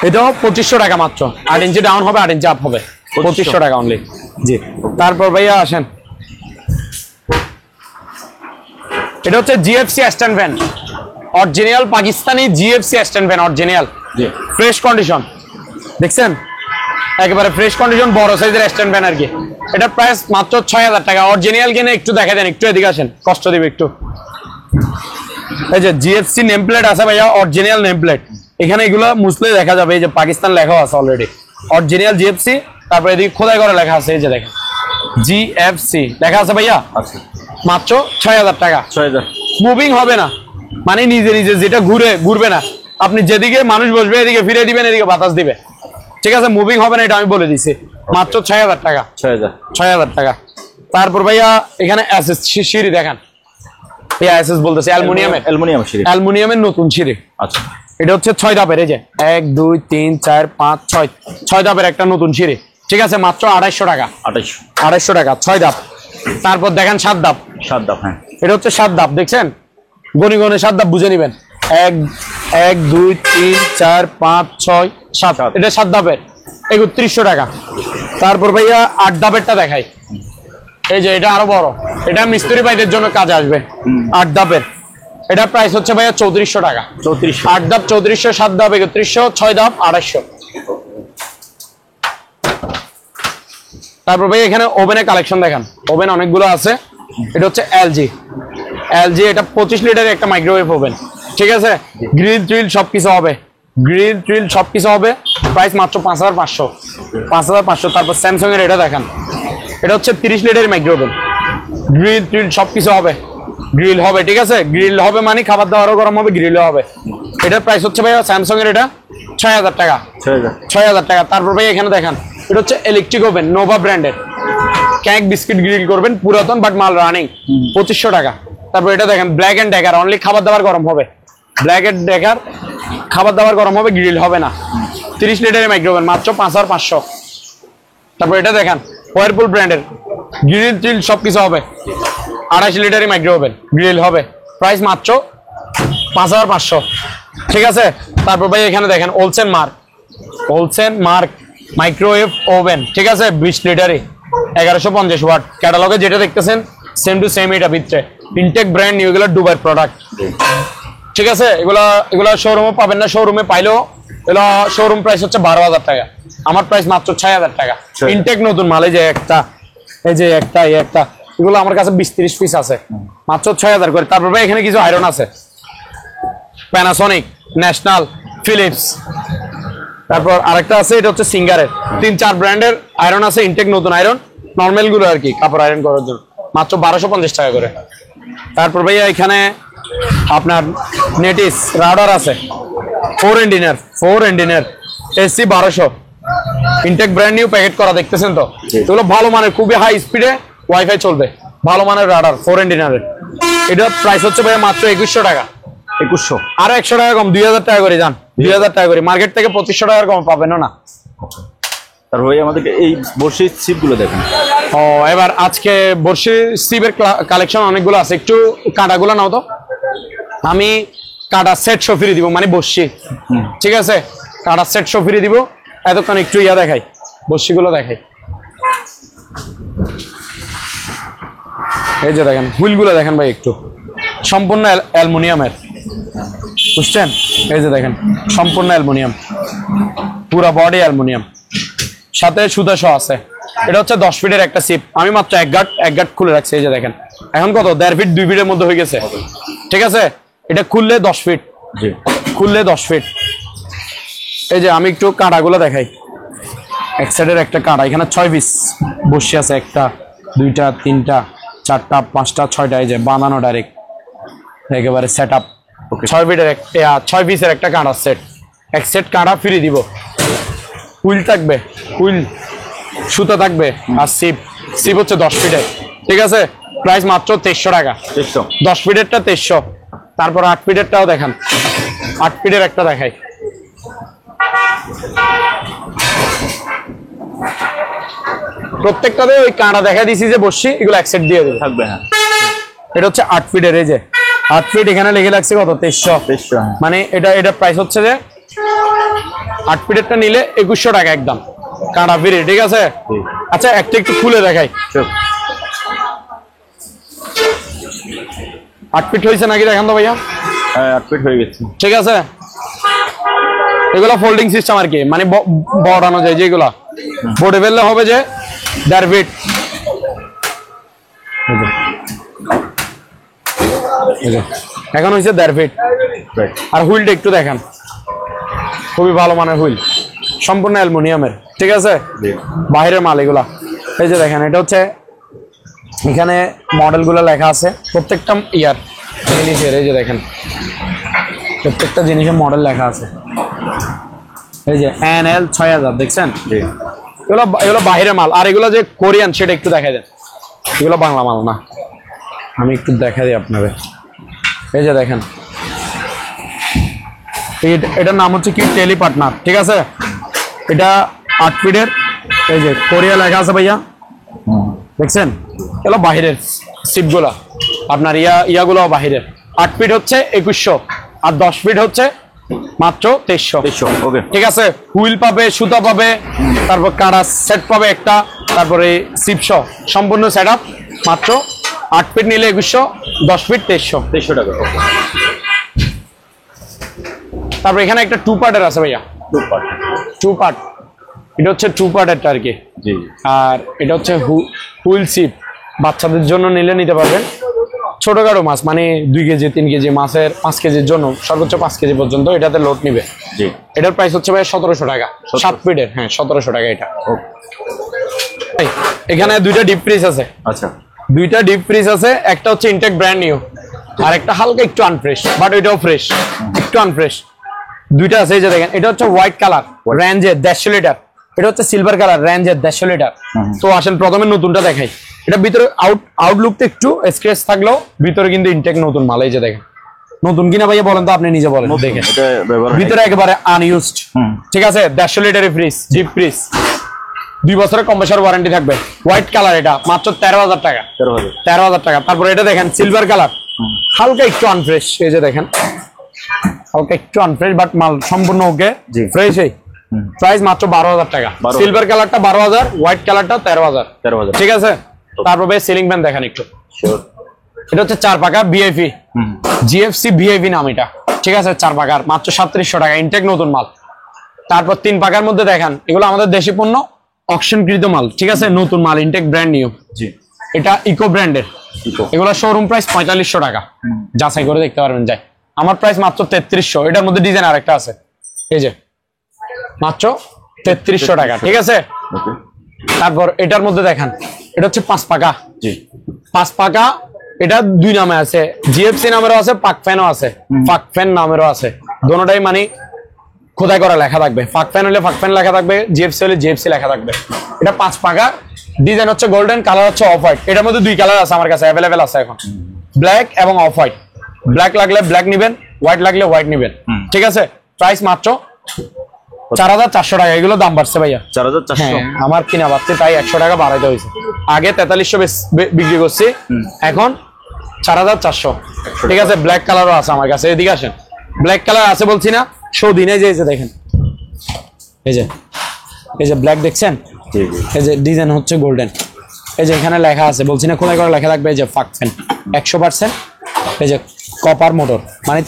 এটাও 2500 টাকা মাত্র, 8 ইঞ্চি ডাউন হবে, 8 ইঞ্চি আপ হবে, 2500 টাকা অনলি, জি। তারপর ভাইয়া আসেন, এটা হচ্ছে GFC stand fan, original Pakistani GFC stand fan, original, জি, ফ্রেশ কন্ডিশন, দেখছেন একেবারে ফ্রেশ কন্ডিশন, বড় সাইজের স্ট্যান্ড ফ্যান আর কি। এটা প্রাইস মাত্র 6000 টাকা। অরিজিনাল কিনে একটু দেখা দেন, একটু এদিকে আসেন, কষ্ট দিবে একটু। এই যে জিএফসি নেম প্লেট আছে ভাইয়া, অরিজিনাল নেম প্লেট, এখানে এগুলো মুসলে দেখা যাবে, এই যে পাকিস্তান লেখা আছে অলরেডি, অরিজিনাল জিএফসি। তারপরে এদিকে খোদাই করে লেখা আছে, এই যে দেখেন জিএফসি লেখা আছে ভাইয়া, আচ্ছা, মাত্র 6000 টাকা। 6000, মুভিং হবে না, মানে নিজে নিজে যেটা ঘুরবে না, আপনি যেদিকে মানুষ বসবে এদিকে ফিরে দিবেন, এদিকে বাতাস দিবে, ঠিক আছে, মুভিং হবে না, এটা আমি বলে দিছি, মাত্র 6000 টাকা, 6000 টাকা। তারপর ভাইয়া এখানে এসএস সিঁড়ি দেখেন, এই এসএস বলতেছে অ্যালুমিনিয়ামের নতুন সিঁড়ি, আচ্ছা। এটা হচ্ছে 6 ধাপের, এই যে 1 2 3 4 5 6 ধাপের একটা নতুন সিঁড়ি, ঠিক আছে, মাত্র 2800 টাকা, 2800 টাকা, 6 ধাপ। তারপর দেখেন 7 ধাপ, হ্যাঁ, এটা হচ্ছে 7 ধাপ, দেখছেন, গনি 7 ধাপ বুঝে নিবেন, 1 2 3 4 5 6 7, এটা 7 ধাপের, 3100 টাকা। তারপর ভাইয়া 8 ধাপেরটা দেখাই, এই যে এটা আরো বড়, এটা মিস্ত্রি ভাইদের জন্য কাজে আসবে। 8 ধাপের, এটা প্রাইস হচ্ছে ভাইয়া 3400 টাকা। 3400। 8 ধাপ 3400, 7 ধাপ 3100, 6 ধাপ 2800। তারপর ভাই এখানে ওভেনের কালেকশন দেখেন, ওভেন অনেকগুলো আছে। এটা হচ্ছে এলজি, এটা 25 লিটারের একটা মাইক্রোওয়েভ ওভেন, ঠিক আছে। গ্রিল ট্রিল সবকিছু হবে, প্রাইস মাত্র 5500। 5500। তারপর স্যামসাং এর এটা দেখেন, এটা হচ্ছে 30 লিটারের মাইক্রো ওভেন, গ্রিল ট্রিল সবকিছু হবে, গ্রিল হবে, ঠিক আছে। গ্রিল হবে মানে খাবার দাবারও গরম হবে, গ্রিলও হবে। এটার প্রাইস হচ্ছে ভাই স্যামসাং এর এটা 6000 টাকা। 6000 টাকা। তারপর ভাই এখানে দেখেন, এটা হচ্ছে ইলেকট্রিক ওভেন, নোভা ব্র্যান্ডের, কেক বিস্কিট গ্রিল করবেন, পুরাতন বাট মাল রানিং, 2500 টাকা। তারপর এটা দেখেন ব্ল্যাক এন্ড ডেকার, অনলি খাবার দাবার গরম হবে, ব্ল্যাক এন্ড ডেকার, খাবার দাবার গরম হবে, গ্রিল হবে না। 30 লিটারের মাইক্রো ওভেন, মাত্র 5500। তারপর এটা দেখেন ওয়ারপুল ব্র্যান্ডের, গ্রিল ট্রিল সবকিছু হবে, 28 লিটারের মাইক্রো ওভেন, গ্রিল হবে, প্রাইস মাত্র 5500, ঠিক আছে। তারপর ভাই এখানে দেখেন ওলসেন মার্ক মাইক্রোওয়েভ ওভেন, ঠিক আছে, 20 লিটারে, 1150 ওয়াট। ক্যাটালগে যেটা দেখতেছেন সেম টু সেম, এটা ভিতরে ইনটেক ব্র্যান্ড নিউ, এগুলো দুবাই প্রোডাক্ট, ঠিক আছে। এগুলো শোরুমে পাবেন না, শোরুমে পাইলেও এগুলো শোরুম প্রাইস হচ্ছে 12000 টাকা, আমার প্রাইস মাত্র 6000 টাকা। ইনটেক নতুন মাল, এই যে একটা, এগুলো আমার কাছে 20-30 পিস আছে, মাত্র 6000 করে। তারপর ভাই এখানে কিছু আয়রন আছে, প্যানাসনিক, ন্যাশনাল, ফিলিপস, তারপর আরেকটা আছে, এটা হচ্ছে সিঙ্গারের, 3-4 ব্র্যান্ডের আয়রন আছে, ইনটেক নতুন আয়রন, নর্মাল গুলো আর কি, কাপড় আয়রন করার জন্য, মাত্র 1250 টাকা করে। তারপর ভাইয়া এখানে আপনার নেটিস রাউডার আছে, 4 ইঞ্জিনের, AC 1200, intact brand new packet করা, দেখতেছেন তো। এগুলো ভালো মানের, খুবই হাই স্পিডে ওয়াইফাই চলবে, ভালো মানের রাডার, 4 ইঞ্জিনের। এটার প্রাইস হচ্ছে ভাইয়া মাত্র 2100 টাকা। 2100, আর 100 টাকা কম, 2000 টাকা করে যান, 2000 টাকা করে, মার্কেট থেকে 2500 টাকার কম পাবেন না। তারপর আমাদেরকে এই বর্ষির সিপ গুলো দেখেন। ও এবার আজকে বর্ষি সিপের কালেকশন অনেকগুলো আছে, একটু কাঁটাগুলো নাও তো, আমি কাঁটা সেট শো ফ্রি দিব, মানে বর্ষি, ঠিক আছে, কাঁটা সেট শো ফ্রি দিব। এতক্ষণ একটু দেখাই, বর্ষিগুলো দেখাই। এই যে দেখেন হুইলগুলো দেখেন ভাই, একটু সম্পূর্ণ অ্যালুমিনিয়ামের, বুঝছেন। এই যে দেখেন সম্পূর্ণ অ্যালুমিনিয়াম, পুরো বডি অ্যালুমিনিয়াম, সাথে সুতা সহ আছে। এটা হচ্ছে 10 ফিটের একটা সিপ, আমি মাত্র এক গাট খুলে রাখছি। এই যে দেখেন এখন কত, 1.5 ফিট 2 ফিটের মধ্যে হয়ে গেছে, ঠিক আছে। এটা খুললে 10 ফিট, খুললে 10 ফিট। এই যে আমি একটু কাঁটাগুলো দেখাই, এক সাইডের একটা কাঁটা, এখানে 6 পিস বসে আছে, 1টা 2টা 3টা 4টা 5টা 6টা, এই যে বাঁধানো ডাইরেক্ট একেবারে সেট আপ। 6 ফিটের 6 পিসের একটা কাঁটা সেট, এক সেট কাঁটা ফ্রি দিব। হুইল থাকবে, হুইল সুতা থাকবে, আর সিপ হচ্ছে 10 ফিটের, ঠিক আছে। প্রাইস মাত্র 2300 টাকা। 10 ফিটেরটা 2300। তারপর 8 ফিটেরটাও দেখান, 8 ফিটের একটা দেখাই। প্রত্যেকটাতে ওই কাঁটা দেখা দিছি যে বসছি, এগুলো এক সেট দিয়ে দেবে, থাকবে। হ্যাঁ, এটা হচ্ছে 8 ফিটের, এই যে 8 ফিট, এখানে লিখে রাখছে কত, 2300। মানে এটা প্রাইস হচ্ছে যে 8 ফিটেরটা নিলে 2100 টাকা একদম, কাঁটা ফ্রি, ঠিক আছে। আচ্ছা একটা একটু খুলে দেখাই, 8 ফিট হয়েছে নাকি দেখেন তো ভাইয়া। হ্যাঁ 8 ফিট হয়ে গেছে, ঠিক আছে। এগুলো ফোল্ডিং সিস্টেম আর কি, মানে বড়ানো যায়, যেগুলা বোর্ডে ফেললে হবে যে 1.5 ফিট। এখন হয়েছে 1.5 ফিট। আর হুইলটা একটু দেখেন, খুবই ভালো মানের হুইল, সম্পূর্ণ অ্যালুমিনিয়ামের, ঠিক আছে, বাইরের মাল এগুলা। এই যে দেখেন এটা হচ্ছে, এখানে মডেলগুলো লেখা আছে, প্রত্যেকটা জিনিসের, এই যে দেখেন প্রত্যেকটা জিনিসের মডেল লেখা আছে। এই যে NL 6000 দেখছেন, এগুলো বাইরের মাল। আর এগুলো যে কোরিয়ান, সেটা একটু দেখা দেন, এগুলো বাংলা মাল না, আমি একটু দেখা দিই আপনাদের। এই যে দেখেন, এটার নাম হচ্ছে কি, টেলি পার্টনার, ঠিক আছে। এটা 8 ফিটের, এই যে কোরিয়া লেখা আছে ভাইয়া, দেখছেন। এগুলো বাহিরের সিপগুলা, আপনার ইয়াগুলো বাহিরের। 8 ফিট হচ্ছে 2100, আর 10 ফিট হচ্ছে মাত্র 2300। ওকে, ঠিক আছে। হুইল পাবে, সুতা পাবে, তারপর কাঁটা সেট পাবে একটা, তারপরে সিপস সম্পূর্ণ সেট আপ মাত্র 8 ফিট নিলে 2100, 10 ফিট 2300 টাকা। তারপর এখানে একটা 2 পার্টের আছে ভাইয়া, 2 পার্ট। এটা হচ্ছে 2 পার্টেরটা আর কি। জি। আর এটা হচ্ছে হুইল সিপ, বাচ্চাদের জন্য নিলে নিতে পারবেন। ছোটখাটো মাছ মানে 2 কেজি 3 কেজি মাছের 5 কেজির জন্য সর্বোচ্চ 5 কেজি পর্যন্ত এটাতে লোড নিবে। জি। এটার প্রাইস হচ্ছে ভাই 1700 টাকা, 7 ফিটের। হ্যাঁ 1700 টাকা এটা। এখানে 2টা ডিপ ফ্রিজ আছে। আচ্ছা, 2টা ডিপ ফ্রিজ আছে, একটা হচ্ছে ইনটেক ব্র্যান্ড নিউ আর একটা হালকা একটু আনফ্রেশ, বাট এটাও ফ্রেশ, একটু আনফ্রেশ। 2টা আছে, এই যে দেখেন এটা হচ্ছে হোয়াইট কালার রেঞ্জের 150 লিটার, এটা হচ্ছে সিলভার কালার রেঞ্জের 150 লিটার। তো আসেন প্রথমে নতুনটা দেখাই। এটা ভিতরে আউটলুকটা একটু স্ক্র্যাচ থাকলেও ভিতরে কিন্তু ইনটেক নতুন মাল। এই যে দেখেন নতুন কিনা ভাইয়া বলেন তো, আপনি নিজে বলেন দেখেন। ভিতরে একেবারে আনইউজড, ঠিক আছে। 150 লিটারের ফ্রিজ, ডিপ ফ্রিজ, 2 বছরের কম্প্রেসার ওয়ারেন্টি থাকবে। হোয়াইট কালার, এটা মাত্র 13,000 টাকা। 13,000 টাকা। তারপরে এটা দেখেন সিলভার কালার, হালকা একটু আনফ্রেশ। এই যে দেখেন হালকা একটু আনফ্রেশ, বাট মাল সম্পূর্ণ ওকে, ফ্রেশ। এই প্রাইস মাত্র 12,000 টাকা। সিলভার কালারটা 12,000, হোয়াইট কালারটা 13,000। ঠিক আছে। তারপরে সিলিং ফ্যান দেখেন একটু। এটা হচ্ছে 4 পাকা ভিআইপি, জিএফসি ভিআইপি নাম এটা, ঠিক আছে। 4 পাকার মাত্র 3700 টাকা, ইনটেক নতুন মাল। তারপর 3 পাকার মধ্যে দেখেন, এগুলো আমাদের দেশি পণ্য, অকশনকৃত মাল, ঠিক আছে। নতুন মাল, ইনটেক ব্র্যান্ড নিউ। এটা ইকো ব্র্যান্ডের, এগুলো শোরুম প্রাইস 4500 টাকা, যাচাই করে দেখতে পারবেন। যাই আমার প্রাইস মাত্র 3300। এটার মধ্যে ডিজাইন আরেকটা আছে, এই যে মাত্র 3300 টাকা, ঠিক আছে। তারপর এটার মধ্যে দেখেন, এটা হচ্ছে 5 পাকা। 5 পাকা, এটা 2 নামে আছে, জিএফসি নামেরও আছে, পাক ফ্যানও আছে, পাক ফ্যান নামেরও আছে। দোনোটাই মানে খোদাই করা লেখা থাকবে। পাক ফ্যান হলে পাক ফ্যান লেখা থাকবে, জিএফসি হলে জিএফসি লেখা থাকবে। এটা 5 পাকা, ডিজাইন হচ্ছে গোল্ডেন, কালার হচ্ছে অফ হোয়াইট। এটার মধ্যে 2 কালার আছে আমার কাছে, অ্যাভেলেবেল আছে এখন, ব্ল্যাক এবং অফ হোয়াইট। ব্ল্যাক লাগলে ব্ল্যাক নিবেন, হোয়াইট লাগলে হোয়াইট নিবেন, ঠিক আছে। প্রাইস মাত্র 4400 টাকা। এগুলো দাম বাড়ছে ভাইয়া, 4400। আমার কিনা বাড়ছে, তাই 100 টাকা বাড়াইতে হয়েছে। আগে 4300 বিক্রি করছি, এখন 4400, ঠিক আছে। ব্ল্যাক কালারও আছে আমার কাছে, এদিকে আসেন। ব্ল্যাক কালার আছে বলছি না, দিনে যে দেখেন, এই যে ব্ল্যাক দেখছেন, এই যে ডিজাইন হচ্ছে গোল্ডেন। এই যে এখানে লেখা আছে, বলছি না খোদাই করে লেখা থাকবে। এই যে পাক ফ্যান 100%, এই যে কপার মোটর মানে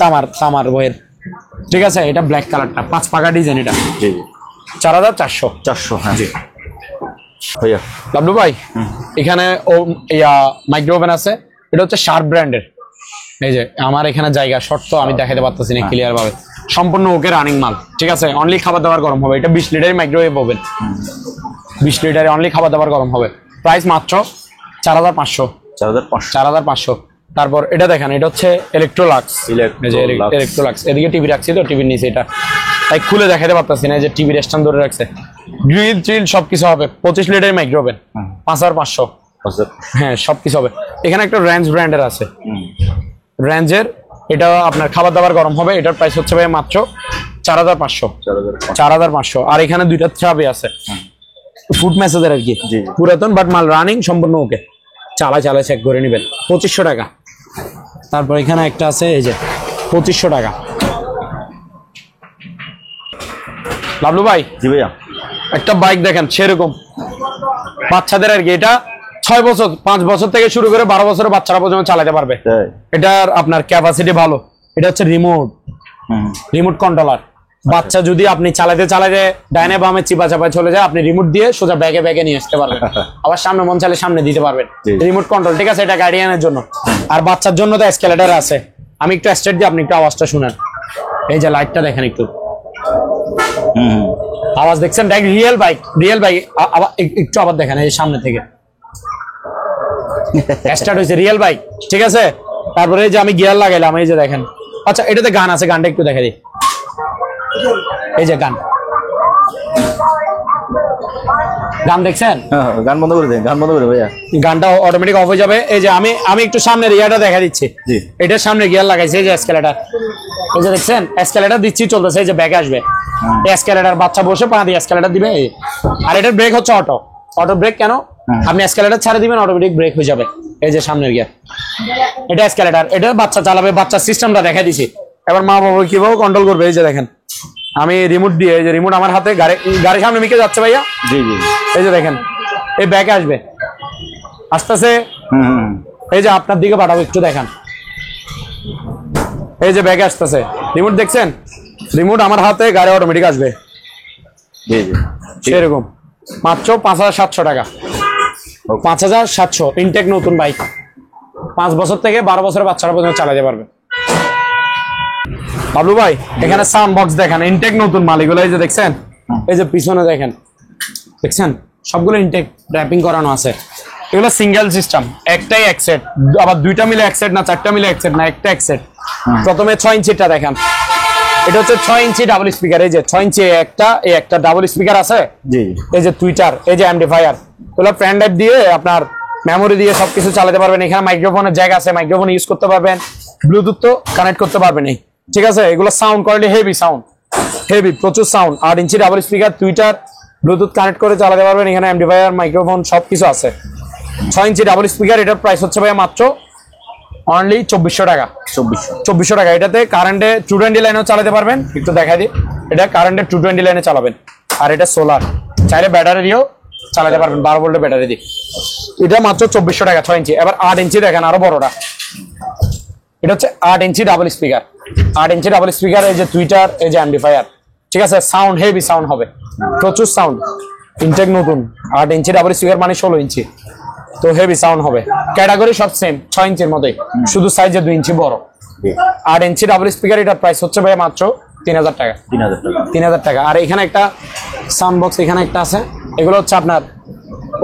তামার বইয়ের, ঠিক আছে। এটা ব্ল্যাক কালারটা 5 পাকা ডিজাইন, এটা 4400। হ্যাঁ জি ভাইয়া। লাবলু ভাই, এখানে মাইক্রো ওভেন আছে, এটা হচ্ছে শার্প ব্র্যান্ডের। এই যে আমার এখানে জায়গা শর্ট, আমি দেখাতে পারতেছি না ক্লিয়ার ভাবে। সম্পূর্ণ ওকে রানিং মাল, ঠিক আছে। অনলি খাবার দাবার গরম হবে। এটা 20 লিটারের মাইক্রোওয়েভ ওভেন, 20 লিটারে অনলি খাবার দাবার গরম হবে। প্রাইস মাত্র 4500। তারপর এটা দেখেন, এটা হচ্ছে ইলেকট্রোলাক্স। এদিকে টিভি রাখছি তো, টিভির নিচে এটা, তাই খুলে দেখাতে পারতেছি না। যে টিভির স্ট্যান্ড ধরে রাখছে, গ্রিল ট্রিল সবকিছু হবে। 25 লিটারের মাইক্রো ওভেন, 5500। হ্যাঁ সবকিছু হবে। এখানে একটা রেঞ্জ ব্র্যান্ডের আছে, রেঞ্জের, এটা আপনার খাবার দাবার গরম হবে। এটার প্রাইস হচ্ছে ভাই মাত্র 4500। আর এখানে 2টা ট্রাবে আছে, ফুড মেসেজের আর কি, পুরাতন বাট মাল রানিং সম্পূর্ণ ওকে। চালা চেক করে নেবেন, 2500 টাকা। তারপর এখানে একটা আছে, এই যে 2500 টাকা। লাবলু ভাই, জি ভাইয়া, একটা বাইক দেখেন সেরকম বাচ্চাদের আর কি। এটা 6 বছর 5 বছর থেকে শুরু করে 12 বছরের বাচ্চারা পর্যন্ত চালাতে পারবে। এটার আপনার ক্যাপাসিটি ভালো। এটা হচ্ছে রিমোট কন্ট্রোলার। বাচ্চা যদি আপনি চালাতে ডাইনে বামে চিপা চাপায় চলে যায়, আপনি রিমোট দিয়ে সোজা ব্যাগে নিয়ে আসতে পারবেন। আবার সামনে মন চাইলে সামনে দিতে পারবেন, রিমোট কন্ট্রোল, ঠিক আছে। এটা গার্ডিয়ানের জন্য। আর বাচ্চার জন্য তো এসকেলেটর আছে। আমি একটু স্টার্ট দিই, আপনি একটু আওয়াজটা শুনেন। এই যে লাইটটা দেখেন একটু, আওয়াজ দেখছেন? Real bike. আবার একটু আবার দেখেন, এই সামনে থেকে স্টার্ট হয়েছে, রিয়েল বাইক, ঠিক আছে। তারপরে এই যে আমি গিয়ার লাগাইলাম, এই যে দেখেন। আচ্ছা, এটাতে গান আছে, গানটা একটু দেখা দিই। এই যে গান দেখছেন? গান বন্ধ করে দেন, ভাইয়া। গানটা অটোমেটিক অফ হয়ে যাবে। এই যে আমি একটু সামনে রিয়াটা দেখা দিচ্ছি। এটার সামনে গিয়ার লাগাইছে, এই যে এসকেলেটর, এই যে দেখছেন এসকেলেটর দিচ্ছি, চলতেছে। এই যে ব্যাকে আসবে এসকেলেটর, বাচ্চা বসে পা দিয়ে এসকেলেটর দিবে। আর এটার ব্রেক হচ্ছে অটো ব্রেক। কেন? আপনি এসকেলেটর ছাড়ে দিবেন, অটোমেটিক ব্রেক হয়ে যাবে। এই যে সামনের গিয়ার, এটা এসকেলেটর। এটা বাচ্চা চালাবে, বাচ্চার সিস্টেমটা দেখা দিছি। এবার মা বাবা কিভাবে কন্ট্রোল করবে, এই যে দেখেন আমি রিমোট দিয়ে, এই যে রিমোট আমার হাতে, গাড়ির সামনে মিকে যাচ্ছে ভাইয়া। এই যে দেখেন, এই ব্যাকে আসবে, আসতেছে। এই যে আপনার দিকে পাঠাবো, একটু দেখান। এই যে ব্যাকে আসতেছে, রিমোট দেখছেন? রিমোট আমার হাতে, গাড়ি অটোমেটিক আসবে। সেরকম মাত্র 5,700 টাকা। 5,700 ইনটেক নতুন বাইক, 5 বছর থেকে 12 বছরের বাচ্চারা পর্যন্ত চালাতে পারবে। বাবলু ভাই এখানে সাউন্ড বক্স দেখেন, ইনটেক নতুন মাল এগুলো। এই যে দেখছেন, এই যে পিছনে দেখেন, দেখছেন সবগুলো ইনটেক র্যাপিং করানো আছে। এগুলো সিঙ্গেল সিস্টেম, একটাই এক সেট, আবার দুইটা মিলে এক সেট না, চারটা মিলে এক সেট না, একটা এক সেট। প্রথমে 6 ইঞ্চিটা দেখেন, এটা হচ্ছে 6 ইঞ্চি ডাবল স্পিকার। এই যে 6 ইঞ্চি একটা ডাবল স্পিকার আছে। এই যে টুইটার, এই যে অ্যাম্পলিফায়ার, এগুলো ফ্যান ড্রাইভ দিয়ে আপনার মেমোরি দিয়ে সবকিছু চালাতে পারবেন। এখানে মাইক্রোফোনের জায়গা আছে, মাইক্রোফোন ইউজ করতে পারবেন, ব্লুটুথ তো কানেক্ট করতে পারবেন। ঠিক আছে, এগুলো sound quality heavy, sound heavy, প্রচুর sound. 8 inch double speaker, tweeter, bluetooth connect করে চালাতে পারবেন। এখানে অ্যাম্পলিফায়ার, মাইক্রোফোন সবকিছু আছে। 6 ইঞ্চি ডাবল স্পিকার, এটার প্রাইস হচ্ছে ভাইয়া মাত্র অনলি 2400 টাকা। 2400 টাকা। এটাতে কারেন্টে 220 লাইনেও চালাতে পারবেন। একটু দেখাই দিই, এটা কারেন্টে 220 লাইনে চালাবেন। আর এটা সোলার, চাইলে ব্যাটারি দিয়েও চালাতে পারবেন, 12 ভোল্টের ব্যাটারি দিয়ে। এটা মাত্র 2400 টাকা 6 ইঞ্চি। এবার 8 ইঞ্চি দেখেন, আরো বড়টা। এটা হচ্ছে 8 inch double speaker. 8 inch double speaker, এই যে টুইটার, এই যে অ্যাম্পলিফায়ার। ঠিক আছে, সাউন্ড হেভি সাউন্ড হবে, প্রচুর সাউন্ড। ইনটেক নতুন। 8 ইঞ্চি ডাবল স্পিকার মানে 16 ইঞ্চি, তো হেভি সাউন্ড হবে। ক্যাটাগরি সব সেম, 6 ইঞ্চির মধ্যে, শুধু সাইজে 2 ইঞ্চি বড়। 8 ইঞ্চি ডাবল স্পিকার, এটার প্রাইস হচ্ছে ভাই মাত্র 3000 টাকা। 3000 টাকা। আর এখানে একটা সাউন্ড বক্স, এখানে একটা আছে, এগুলো হচ্ছে আপনার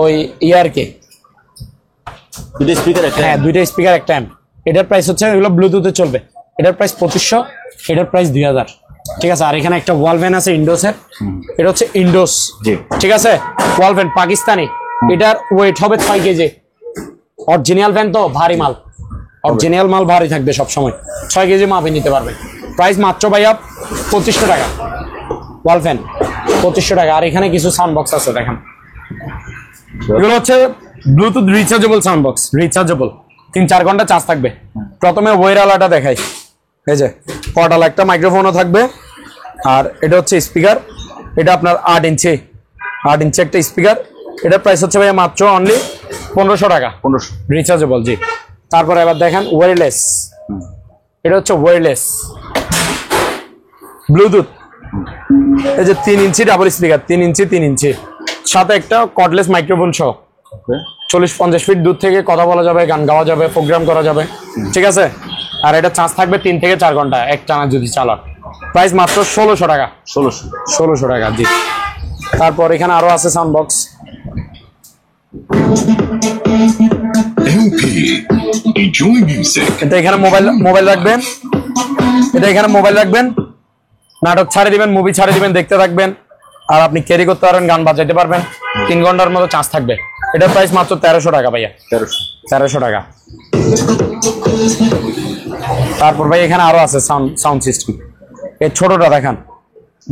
ওই ইয়ারকে, হ্যাঁ, 2টা স্পিকার একটা অ্যাম্প। এটার প্রাইস হচ্ছে, এগুলো ব্লুটুথে চলবে। এটার প্রাইস 2500, এটার প্রাইস 2000। ঠিক আছে। আর এখানে একটা ওয়াল ফ্যান আছে ইন্ডোসের, এটা হচ্ছে ইন্ডোস। ঠিক আছে, ওয়াল ফ্যান পাকিস্তানি। এটার ওয়েট হবে 6 কেজি। অরিজিনাল ফ্যান তো ভারী মাল, অরিজিনাল মাল ভারী থাকবে সবসময়। 6 কেজি মাপে নিতে পারবে। প্রাইস মাত্র ভাইয়া 2500 টাকা। ওয়াল ফ্যান 2500 টাকা। আর এখানে কিছু সাউন্ড বক্স আছে দেখেন, এগুলো হচ্ছে Bluetooth rechargeable sound box. Rechargeable, 3-4 ঘন্টা চার্জ থাকবে। প্রথমে ওয়েরালাটা দেখাই। এই যে পর্টাল একটা মাইক্রোফোনও থাকবে। আর এটা হচ্ছে স্পিকার, এটা আপনার 8 ইঞ্চি একটা স্পিকার। এটার প্রাইস হচ্ছে ভাইয়া মাত্র অনলি 1500 টাকা। 1500 রিচার্জেবল। জি। তারপরে এবার দেখেন ওয়্যারলেস, এটা হচ্ছে ওয়্যারলেস ব্লুটুথ। এই যে 3 ইঞ্চি ডাবল স্পিকার, 3 ইঞ্চি, সাথে একটা কর্ডলেস মাইক্রোফোন সহ। 40-50 ফিট দূর থেকে কথা বলা যাবে, গান গাওয়া যাবে, প্রোগ্রাম করা যাবে। ঠিক আছে। আর এটা চার্জ থাকবে 3 থেকে 4 ঘন্টা এক টানা যদি চালান। প্রাইস মাত্র 1600 টাকা। 1600 টাকা। জি। তারপর এখানে আরো আছে সাউন্ড বক্স। এটা এখানে মোবাইল রাখবেন, এটা এখানে মোবাইল রাখবেন, নাটক ছাড়ে দিবেন, মুভি ছাড়ে দিবেন, দেখতে থাকবেন। আর আপনি ক্যারি করতে পারবেন, গান বাজাইতে পারবেন। 3 ঘন্টার মতো চার্জ থাকবে। এটার প্রাইস মাত্র 1300 টাকা ভাইয়া। 1300 টাকা। তারপর ভাই এখানে আরো আছে সাউন্ড সিস্টেম। এই ছোটটা দেখান,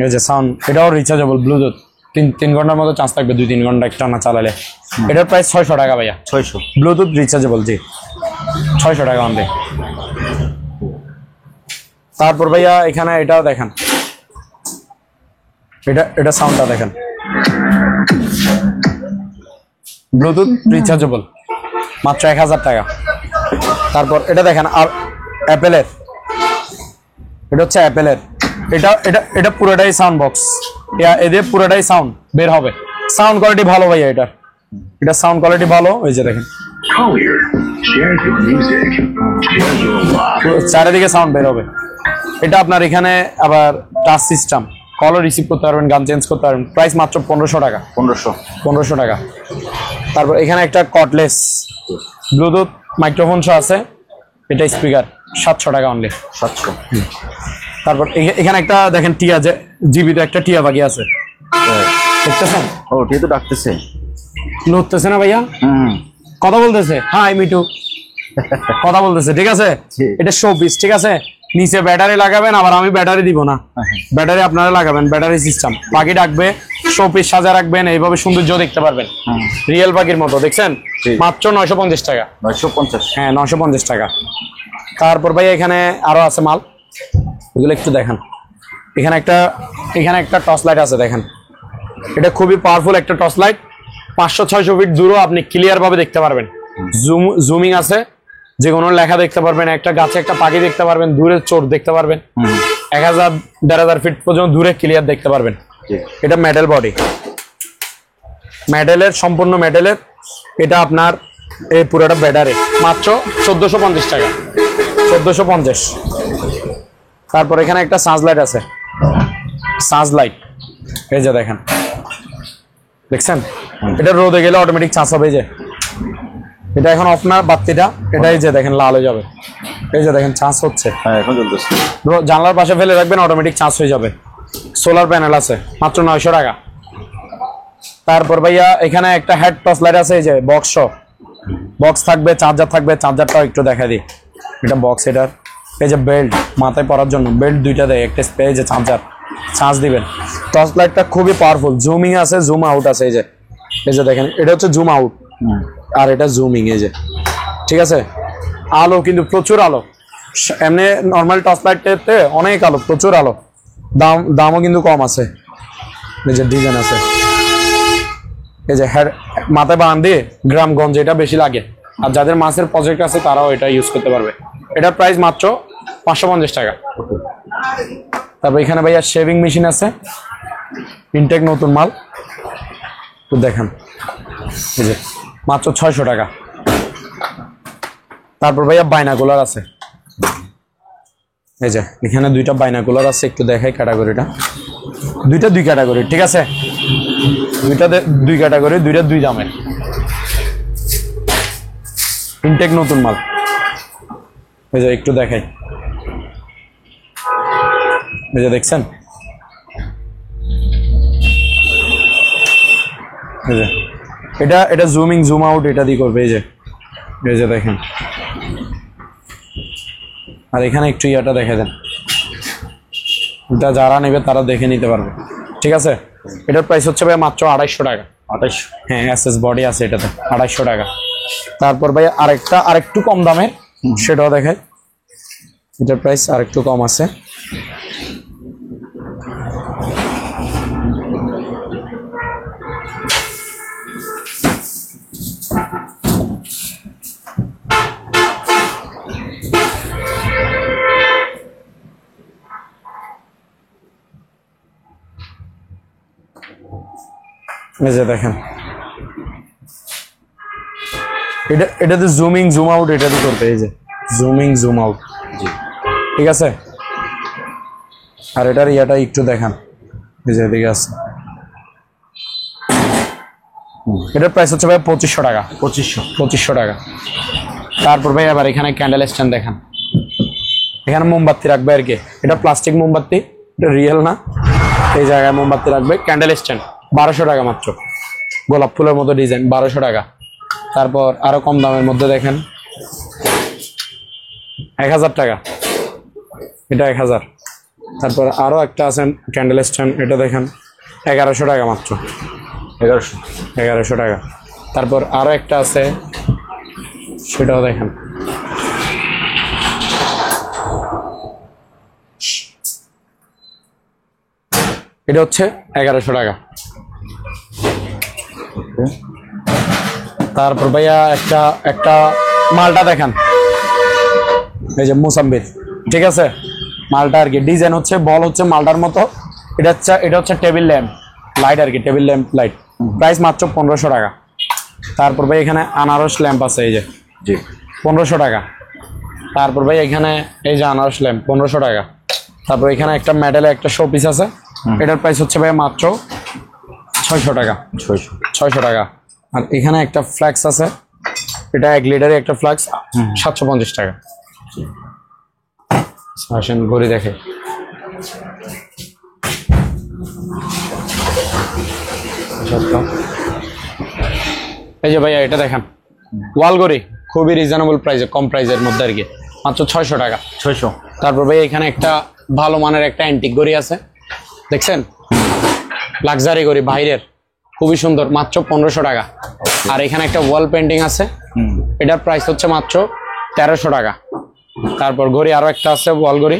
এই যে সাউন্ড, এটাও রিচার্জেবল ব্লুটুথ। 3 ঘন্টার মতো চার্জ থাকবে, 2-3 ঘন্টা একটা না চালালে। এটার প্রাইস 600 টাকা ভাইয়া। 600 ব্লুটুথ রিচার্জেবল। জি, 600 টাকা অনলি। তারপর ভাইয়া এখানে এটাও দেখেন, এটা সাউন্ডটা দেখেন, ব্লুটুথ রিচার্জেবল, মাত্র 1000 টাকা। তারপর এটা দেখেন, আর অ্যাপেলের, এটা হচ্ছে অ্যাপেলের। এটা পুরোটাই সাউন্ড বক্স, এদের পুরোটাই সাউন্ড বের হবে। সাউন্ড কোয়ালিটি ভালো ভাইয়া, এটা সাউন্ড কোয়ালিটি ভালো। ওই যে দেখেন, চারিদিকে সাউন্ড বের হবে। এটা আপনার এখানে আবার টাচ সিস্টেম, কলও রিসিভ করতে পারবেন, গান চেঞ্জ করতে পারবেন। প্রাইস মাত্র 1500 টাকা। 1500 টাকা। তারপর এখানে একটা কর্ডলেস ব্লুটুথ মাইক্রোফোন সহ আছে, এটা স্পিকার, 700 টাকা অনলি। 700। তারপর এখানে একটা দেখেন টিয়া, জীবিত একটা টিয়া পাখি আছে, দেখতেছেন? ও, টিয়া তো ডাকতেছে, লড়তেছে না ভাইয়া, কথা বলতেছে, হাই মিটু কথা বলতেছে। ঠিক আছে, এটা শোপিস। ঠিক আছে, নিচে ব্যাটারি লাগাবেন, আবার আমি ব্যাটারি দিব না, ব্যাটারি আপনারা লাগাবেন, ব্যাটারি সিস্টেম। পাখি ডাকবে, শোপিস সাজা রাখবেন, এইভাবে সৌন্দর্য দেখতে পারবেন রিয়েল পাখির মতো। দেখছেন? মাত্র 950 টাকা। 950? হ্যাঁ, 950 টাকা। তারপর ভাই এখানে আরো আছে মাল, এগুলো একটু দেখেন। এখানে একটা টর্চ লাইট আছে, দেখেন, এটা খুবই পাওয়ারফুল একটা টর্চ লাইট। 500-600 ফিট দূরও আপনি ক্লিয়ার ভাবে দেখতে পারবেন। জুমিং আছে, যে কোনো লেখা দেখতে পারবেন, একটা গাছে একটা পাখি দেখতে পারবেন, দূরে চোর দেখতে পারবেন, 1000-1500 ফিট পর্যন্ত দূরে ক্লিয়ার দেখতে পারবেন। এটা মেটাল বডি, মেটালের, সম্পূর্ণ মেটালের। এটা আপনার এই পুরোটা ব্যাটারি, মাত্র 1450 টাকা, 1450। তারপর এখানে একটা সার্চ লাইট আছে, সার্চ লাইট, এই যে দেখেন, দেখছেন? এটা রোদে গেলে অটোমেটিক চার্জ হবে। এই যে এটা এখন আপনার বাতিটা, এটাই যে দেখেন লাল হয়ে যাবে, এই যে দেখেন চার্জ হচ্ছে। হ্যাঁ, এখন চলতেছে। জানলার পাশে ফেলে রাখবেন, অটোমেটিক চার্জ হয়ে যাবে। সোলার প্যানেল আছে, মাত্র 900 টাকা। তারপর ভাইয়া এখানে একটা হেড টর্চ লাইট আছে, এই যে বক্স থাকবে, চার্জার থাকবে। চার্জারটাও একটু দেখা দিই, এটা বক্স। এটার এই যে বেল্ট, মাথায় পরার জন্য বেল্ট দুইটা দেয়, একটা স্প্রে, যে চার্জার, চার্জ দিবেন। টর্চ লাইটটা খুবই পাওয়ারফুল, জুমিং আছে, জুম আউট আছে। এই যে দেখেন, এটা হচ্ছে জুম আউট আর এটা জুমিং। এই যে ঠিক আছে, আলো কিন্তু প্রচুর আলো। এমনি নর্মাল টর্চ লাইটটাতে অনেক আলো, প্রচুর আলো। দামও কিন্তু কম আছে। এই যে ডিজাইন আছে, এই যে হেড মাথায় বাঁধ দিয়ে গ্রামগঞ্জ এটা বেশি লাগে, আর যাদের মাছের প্রজেক্ট আছে তারাও এটা ইউজ করতে পারবে। এটার প্রাইস মাত্র 550 টাকা। তারপর এখানে ভাইয়া শেভিং মেশিন আছে, ইনটেক নতুন মাল, তো দেখেন, এই যে মাত্র 600 টাকা। তারপর ভাইয়া বাইনাকুলার আছে, এই যে এখানে দুইটা বাইনাকুলার আছে, একটু দেখাই ক্যাটাগরিটা। দুইটা দুই ক্যাটাগরি, ঠিক আছে? দুইটা দুই ক্যাটাগরি, দুইটা দুই দামের, ইনটেক নতুন মাল। এই যে একটু দেখাই, এই যে দেখছেন, এই যে এটা জুমিং জুম আউট এটা দিয়ে করবে। এই যে দেখেন, আর এখানে একটু ইয়াটা দেখে দেন, এটা যারা নেবে তারা দেখে নিতে পারবে, ঠিক আছে? এটার প্রাইস হচ্ছে ভাই মাত্র 250 টাকা। 28। হ্যাঁ, এসএস বডি আছে এটাতে, 250 টাকা। তারপর ভাই আরেকটু কম দামের, সেটাও দেখায়। এটার প্রাইস আরেকটু কম আছে। এই যে দেখেন, এটাতে জুমিং জুম আউট এটাতে করবে। এই যে জুমিং জুম আউট, ঠিক আছে? আর এটার ইয়াটা একটু দেখান, এই যে এদিকে আছে। এটার প্রাইস হচ্ছে ভাই 2500 টাকা। 2500 টাকা। তারপর ভাই আবার এখানে ক্যান্ডেল স্ট্যান্ড দেখান, এখানে মোমবাতি রাখবে আর কি। এটা প্লাস্টিক মোমবাতি, এটা রিয়েল না। এই জায়গায় মোমবাতি রাখবে। ক্যান্ডেল স্ট্যান্ড 1200 টাকা মাত্র, গোলাপ ফুলের মতো ডিজাইন, 1200 টাকা। তারপর আরো কম দামের মধ্যে দেখেন, 1000 টাকা, এটা 1000। তারপর আরো একটা আছে ক্যান্ডেল স্ট্যান্ড, এটা দেখেন 1100 টাকা মাত্র, 1100 টাকা। তারপর আরো একটা আছে, সেটাও দেখেন, এটা হচ্ছে 1100 টাকা। তারপর ভাইয়া একটা মালটা দেখান, এই যে মোসাম্বির, ঠিক আছে? মালটা আর কি ডিজাইন হচ্ছে, বল হচ্ছে মালটার মতো। এটা হচ্ছে টেবিল ল্যাম্প লাইট আর কি, টেবিল ল্যাম্প লাইট। প্রাইস মাত্র 1500 টাকা। তারপর ভাই এখানে আনারস ল্যাম্প আছে, এই যে 1500 টাকা। তারপর ভাই এখানে এই যে আনারস ল্যাম্প 1500 টাকা। তারপর এখানে একটা মেটালের একটা শো পিস আছে, এটার প্রাইস হচ্ছে ভাই মাত্র 600 টাকা। 600 টাকা। আর এখানে একটা ফ্ল্যাক্স আছে, এটা 1 লিটারের একটা ফ্ল্যাক্স, 750 টাকা। আসেন ঘড়ি দেখে, এই যে ভাইয়া এটা দেখেন, ওয়াল ঘড়ি, খুবই রিজনেবল প্রাইসে, কম প্রাইসের মধ্যে আর কি, মাত্র 600 টাকা। 600। তারপর ভাই এখানে একটা ভালো মানের একটা অ্যান্টিক ঘড়ি আছে, দেখছেন? লাক্সারি ঘড়ি, বাইরের, খুবই সুন্দর, মাত্র 1500 টাকা। আর এখানে একটা ওয়াল পেন্টিং আছে, এটার প্রাইস হচ্ছে মাত্র 1300 টাকা। তারপর ঘড়ি আরো একটা আছে ওয়াল ঘড়ি,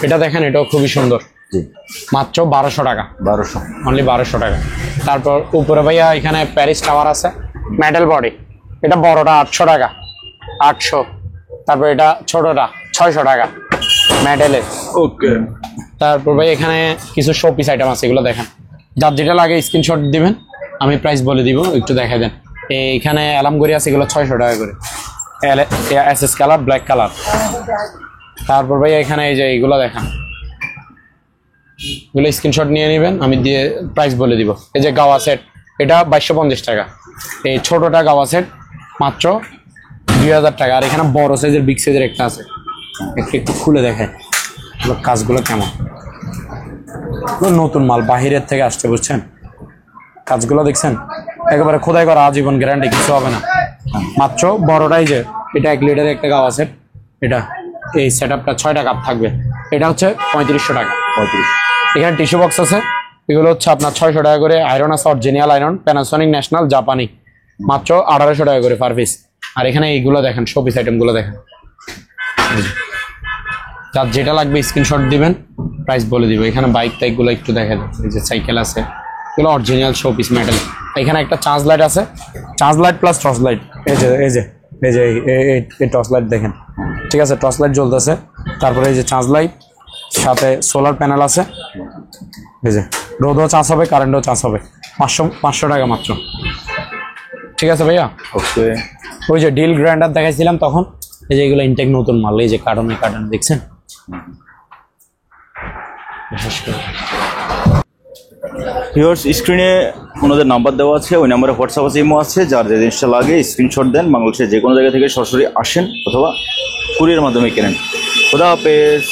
এটা দেখেন, এটাও খুবই সুন্দর, মাত্র 1200 টাকা। 1200, অনলি 1200 টাকা। তারপর উপরে ভাইয়া এখানে প্যারিস টাওয়ার আছে, মেটাল বডি, এটা বড়টা 800 টাকা, 800। তারপর এটা ছোটটা 600 টাকা মেটালের। ওকে, তারপর ভাই এখানে কিছু শো পিস আইটেম আছে, এগুলো দেখেন, যার যেটা লাগে স্ক্রিনশট দিবেন, আমি প্রাইস বলে দিব, একটু দেখাই দেন। এইখানে অ্যালামগড়ি আছে, এগুলো 600 টাকা করে, এসএস কালার, ব্ল্যাক কালার। তারপর ভাই এখানে এই যে এইগুলো দেখেন, এগুলো স্ক্রিনশট নিয়ে নেবেন, আমি দিয়ে প্রাইস বলে দিব। এই যে গাওয়া সেট, এটা 2250 টাকা। এই ছোটটা গাওয়া সেট মাত্র 2000 টাকা। আর এখানে বড় সাইজের, বিগ সাইজের একটা আছে, একটু খুলে দেখেন কাজগুলো কেমন, নতুন মাল বাহিরের থেকে আসছে, বুঝছেন? কাজগুলো দেখছেন, একেবারে খোদাই করা, আজীবন গ্যারান্টি, কিছু হবে না। মাত্র বড়টাই যে এটা 1 লিটারের একটা গাওয়া সেট, এটা এই সেট আপটা 6টা কাপ থাকবে, এটা হচ্ছে 3500 টাকা। 35। এখানে টিস্যু বক্স আছে, এগুলো হচ্ছে আপনার 600 টাকা করে। আয়রন আছে, অরিজিনাল আয়রন, প্যানাসোনিক, ন্যাশনাল, জাপানি, মাত্র 1800 টাকা করে পার পিস। আর এখানে এইগুলো দেখেন, শোপিস আইটেমগুলো দেখেন, যার যেটা লাগবে স্ক্রিনশট দিবেন, প্রাইস বলে দিব। এখানে বাইক টাইকগুলো একটু দেখেন, এই যে সাইকেল আছে, এগুলো অরিজিনাল শোপিস মেটাল। এখানে একটা চার্জ লাইট আছে, charge light plus torch light, এই যে এই যে এই যে এই টর্চ লাইট দেখেন, ঠিক আছে, টর্চ লাইট জ্বলতেছে। তারপরে এই যে চার্জ লাইট, সাথে সোলার প্যানেল আছে, এই যে রোদও চার্জ হবে, কারেন্টও চার্জ হবে, 500 টাকা মাত্র। ঠিক আছে ভাইয়া। ওকে, ওই যে ডিল গ্রাইন্ডার দেখাইছিলাম তখন, এই যে এগুলো ইনটেক নতুন মাল, এই যে কার্টনে কার্টন দেখছেন। ভিউয়ার্স, স্ক্রিনে ওনাদের নাম্বার দেওয়া আছে, ওই নাম্বারে হোয়াটসঅ্যাপ আছে, ইমো আছে, যার যে জিনিসটা লাগে স্ক্রিনশট দেন, বাংলাদেশের যে কোনো জায়গা থেকে সরাসরি আসেন অথবা কুরিয়ার মাধ্যমে কেনেন। খোদা হাফেজ।